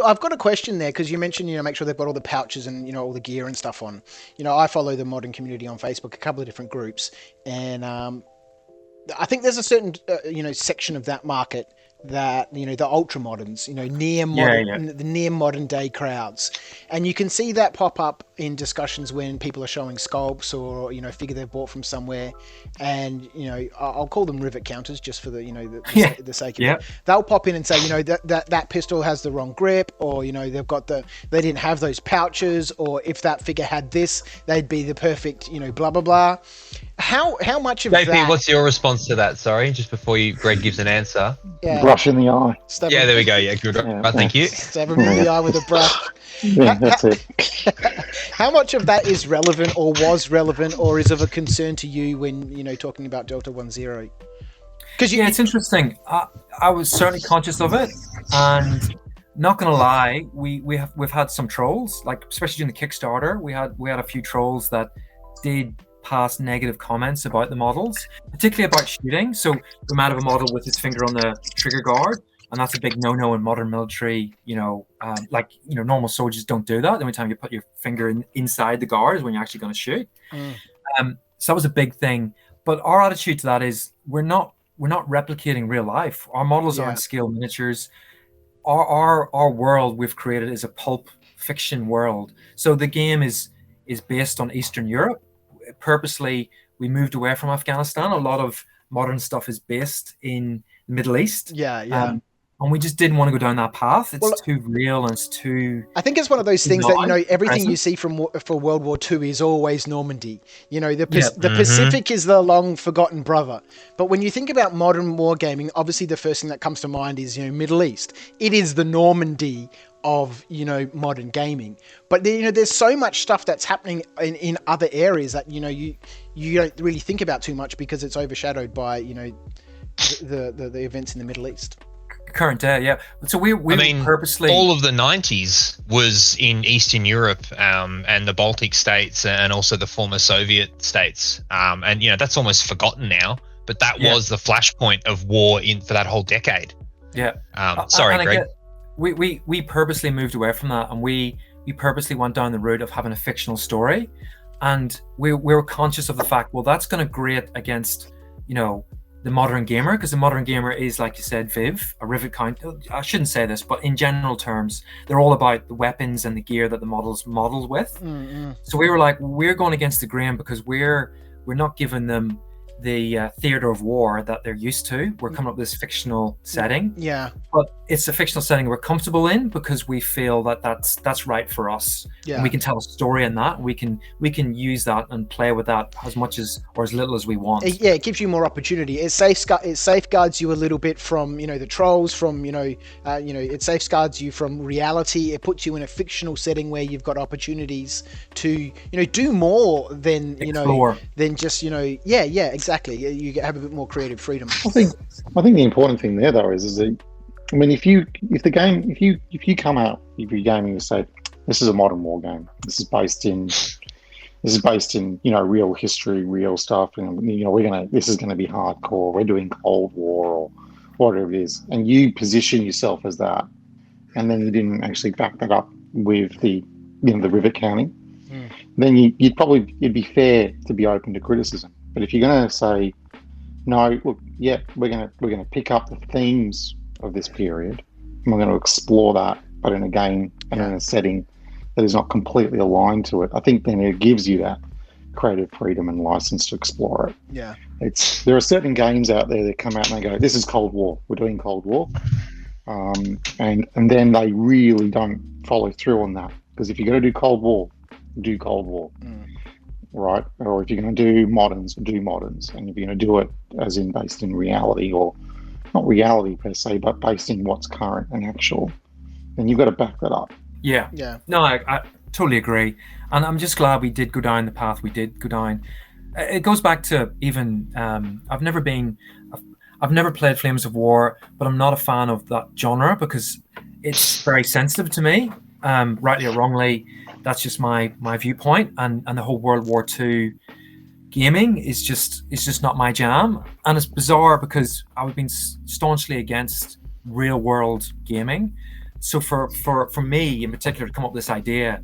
I've got a question there, because you mentioned, you know, make sure they've got all the pouches and, you know, all the gear and stuff on. You know, I follow the modern community on Facebook, a couple of different groups, and I think there's a certain you know, section of that market that, you know, the ultra moderns, you know, the near modern day crowds, and you can see that pop up in discussions when people are showing sculpts or, you know, figure they've bought from somewhere, and, you know, I'll call them rivet counters just for the, you know, the sake of it. They'll pop in and say, you know, that pistol has the wrong grip, or, you know, they didn't have those pouches, or if that figure had this, they'd be the perfect, you know, blah blah blah. How much of JP, that? what's your response to that? Sorry, just before Greg gives an answer. Yeah. Brush in the eye. Yeah, there we go. Yeah, good. Thank you. Stab him in the eye with a brush. Yeah, that's it. How much of that is relevant, or was relevant, or is of a concern to you when, you know, talking about Delta 10? Because it's interesting. I was certainly conscious of it, and not gonna lie, we've had some trolls, like especially during the Kickstarter. We had a few trolls that did pass negative comments about the models, particularly about shooting. So we might have a model with its finger on the trigger guard, and that's a big no-no in modern military. You know, like, you know, normal soldiers don't do that. The only time you put your finger inside the guard is when you're actually going to shoot. So that was a big thing. But our attitude to that is we're not replicating real life. Our models aren't scale miniatures. Our world we've created is a pulp fiction world. So the game is based on Eastern Europe. Purposely, we moved away from Afghanistan. A lot of modern stuff is based in the Middle East. And we just didn't want to go down that path. It's too real, and it's too... I think it's one of those things that, you know, everything you see for World War II is always Normandy. You know, the Pacific is the long forgotten brother. But when you think about modern wargaming, obviously the first thing that comes to mind is, you know, Middle East. It is the Normandy of, you know, modern gaming. But, you know, there's so much stuff that's happening in other areas that, you know, you don't really think about too much because it's overshadowed by, you know, the events in the Middle East. Current day, yeah. So we purposely... all of the 90s was in Eastern Europe, and the Baltic states, and also the former Soviet states. And, you know, that's almost forgotten now, but that was the flashpoint of war for that whole decade. Yeah. Sorry, Greg. We purposely moved away from that, and we purposely went down the route of having a fictional story. And we were conscious of the fact, well, that's going to grate against, you know, the modern gamer, because the modern gamer is, like you said, Viv, a rivet count. I shouldn't say this, but in general terms, they're all about the weapons and the gear that the models modeled with. So we were like, we're going against the grain because we're not giving them the theater of war that they're used to. We're coming up with this fictional setting, but it's a fictional setting we're comfortable in because we feel that that's right for us, and we can tell a story in that. We can use that and play with that as much as or as little as we want. It gives you more opportunity. It safeguards you a little bit from the trolls, from it safeguards you from reality. It puts you in a fictional setting where you've got opportunities to do more than Explore. than just exactly. You have a bit more creative freedom. I think the important thing there though is that, I mean, if you come out, if you're gaming and say this is a modern war game, this is based in real history, real stuff, and this is gonna be hardcore. We're doing Cold War or whatever it is, and you position yourself as that, and then you didn't actually back that up with the rivet counting, then you'd be fair to be open to criticism. But if you're going to say, no, look, we're going to pick up the themes of this period, and we're going to explore that, but in a game and in a setting that is not completely aligned to it, I think then it gives you that creative freedom and license to explore it. Yeah, there are certain games out there that come out and they go, this is Cold War, we're doing Cold War, and then they really don't follow through on that, because if you're going to do Cold War, right? Or if you're going to do moderns, do moderns, and if you're going to do it as in based in reality, or not reality per se, but based in what's current and actual, then you've got to back that up. Yeah. No, I totally agree, and I'm just glad we did go down the path we did go down. It goes back to even I've never played Flames of War, but I'm not a fan of that genre because it's very sensitive to me. Rightly or wrongly, that's just my viewpoint, and the whole World War II gaming is just not my jam. And it's bizarre because I've been staunchly against real world gaming. So for me in particular to come up with this idea,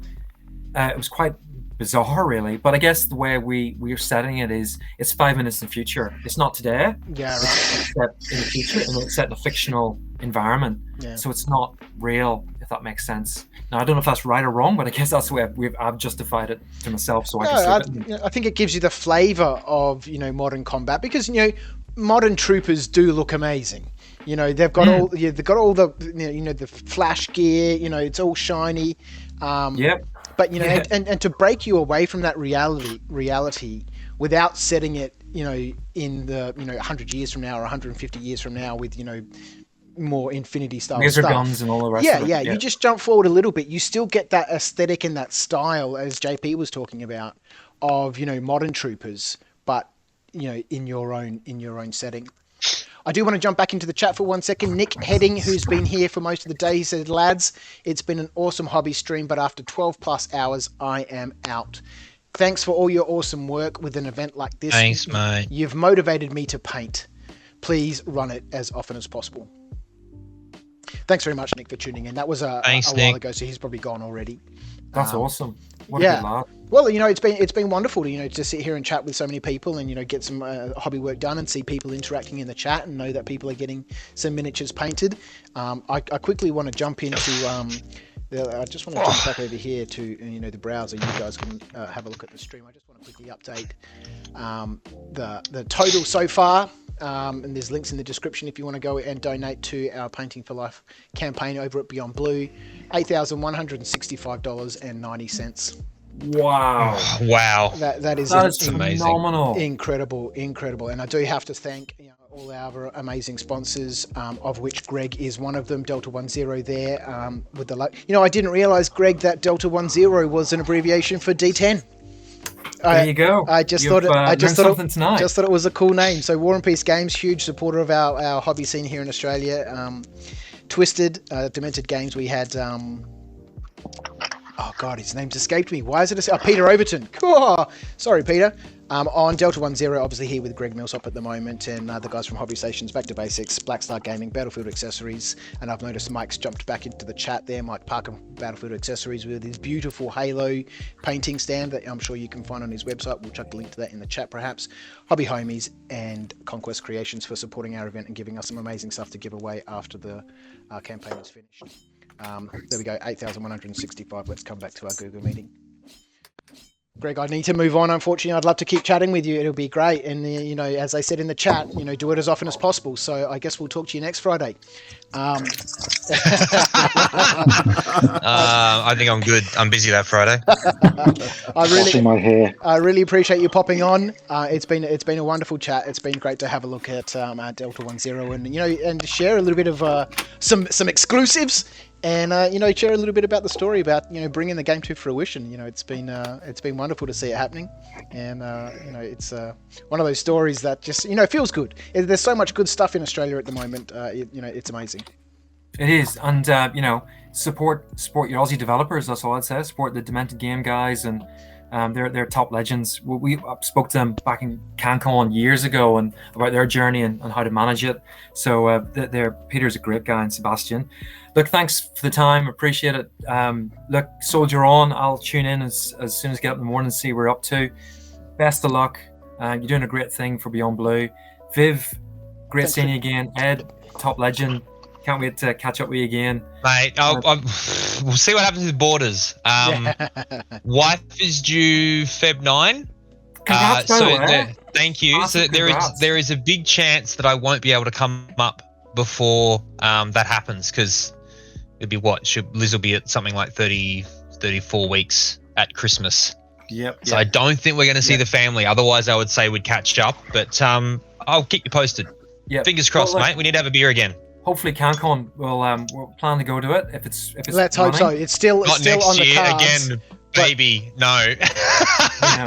it was quite bizarre, really. But I guess the way we're setting it is it's 5 minutes in the future. It's not today. Yeah, right. It's set in the future, and it's set in a fictional environment. Yeah. So it's not real, if that makes sense. Now I don't know if that's right or wrong, but I guess that's the way I've justified it to myself, so I think it gives you the flavour of modern combat, because modern troopers do look amazing. They've got all the the flash gear. It's all shiny. But and to break you away from that reality without setting it in the 100 years from now or 150 years from now with more Infinity style laser stuff. guns and all the rest of it. Yeah, you just jump forward a little bit. You still get that aesthetic and that style, as JP was talking about, of modern troopers, but in your own setting. I do want to jump back into the chat for 1 second. Nick Heading, who's been here for most of the day, he said, lads, it's been an awesome hobby stream, but after 12 plus hours, I am out. Thanks for all your awesome work with an event like this. Thanks, mate. You've motivated me to paint. Please run it as often as possible. Thanks very much, Nick, for tuning in. That was a while ago, so he's probably gone already. That's awesome. What a good lad. Well, it's been wonderful to sit here and chat with so many people and get some hobby work done and see people interacting in the chat and know that people are getting some miniatures painted. I quickly want to jump into I just want to jump back over here to the browser. You guys can have a look at the stream. I just want to quickly update the total so far. And there's links in the description if you want to go and donate to our Painting for Life campaign over at Beyond Blue. $8,165.90. Wow. Wow. That is amazing. Phenomenal. Incredible. And I do have to thank all our amazing sponsors, of which Greg is one of them. Delta 10 there with the I didn't realize, Greg, that Delta 10 was an abbreviation for D10. There you go. I just thought it was a cool name. So War and Peace Games, huge supporter of our hobby scene here in Australia. Twisted, Demented Games. We had oh god, his name's escaped me. Why is it Peter Overton? Oh, sorry, Peter. On Delta 10, obviously here with Greg Mislop at the moment, and the guys from Hobby Stations, Back to Basics, Black Star Gaming, Battlefield Accessories, and I've noticed Mike's jumped back into the chat there. Mike Parker, Battlefield Accessories, with his beautiful Halo painting stand that I'm sure you can find on his website. We'll chuck a link to that in the chat perhaps. Hobby Homies and Conquest Creations for supporting our event and giving us some amazing stuff to give away after the campaign is finished. There we go, 8,165. Let's come back to our Google meeting. Greg, I need to move on. Unfortunately, I'd love to keep chatting with you. It'll be great. And, as I said in the chat, do it as often as possible. So I guess we'll talk to you next Friday. I think I'm good. I'm busy that Friday. Washing my hair. I really appreciate you popping on. It's been a wonderful chat. It's been great to have a look at our Delta 10 and share a little bit of some exclusives. And share a little bit about the story about bringing the game to fruition. It's been wonderful to see it happening, and it's one of those stories that just feels good. There's so much good stuff in Australia at the moment. It's amazing. It is, and support your Aussie developers. That's all I'd say. Support the Demented Game guys, and they're top legends. We spoke to them back in CanCon years ago and about their journey and how to manage it. So Peter's a great guy, and Sebastian. Look, thanks for the time. Appreciate it. Look, soldier on. I'll tune in as soon as I get up in the morning and see what we're up to. Best of luck. You're doing a great thing for Beyond Blue. Viv, great seeing you again. Ed, top legend. Can't wait to catch up with you again. Mate, we'll see what happens with Borders. Wife is due Feb 9. Congrats, by the way. Thank you. Awesome, so there is a big chance that I won't be able to come up before that happens, because it'll be Liz will be at something like 34 weeks at Christmas. Yep. So I don't think we're going to see the family. Otherwise, I would say we'd catch up. But I'll keep you posted. Yep. Fingers crossed, mate. We need to have a beer again. Hopefully, CanCon we'll plan to go to it if it's. Let's hope so. It's still Not still next on the year cards. again, baby. No.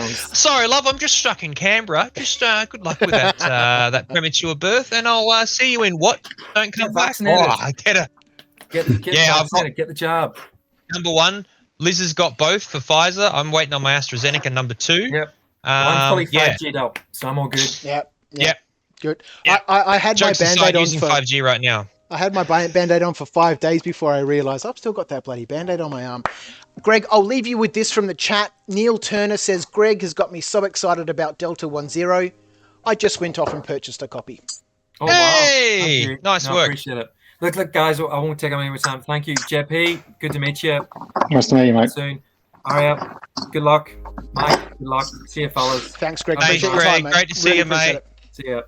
Sorry, love. I'm just stuck in Canberra. Just good luck with that premature birth, and I'll see you in what? Don't come back. Get vaccinated. Get the job. Number 1, Liz has got both for Pfizer. I'm waiting on my AstraZeneca number 2. Yep. I'm fully 5G'd up, so I'm all good. Yep. Good. Yep. I had my Band-Aid on using 5G right now. I had my Band-Aid on for 5 days before I realised I've still got that bloody Band-Aid on my arm. Greg, I'll leave you with this from the chat. Neil Turner says, Greg has got me so excited about Delta 10. I just went off and purchased a copy. Oh, hey! Wow. Nice work. Appreciate it. Look, guys, I won't take up any more time. Thank you, JP. Good to meet you. Nice to meet you, mate. Soon. Aria, good luck. Mike, good luck. See you, fellas. Thanks, Greg. Thanks, Appreciate your time, mate. Great to see you, mate. See ya.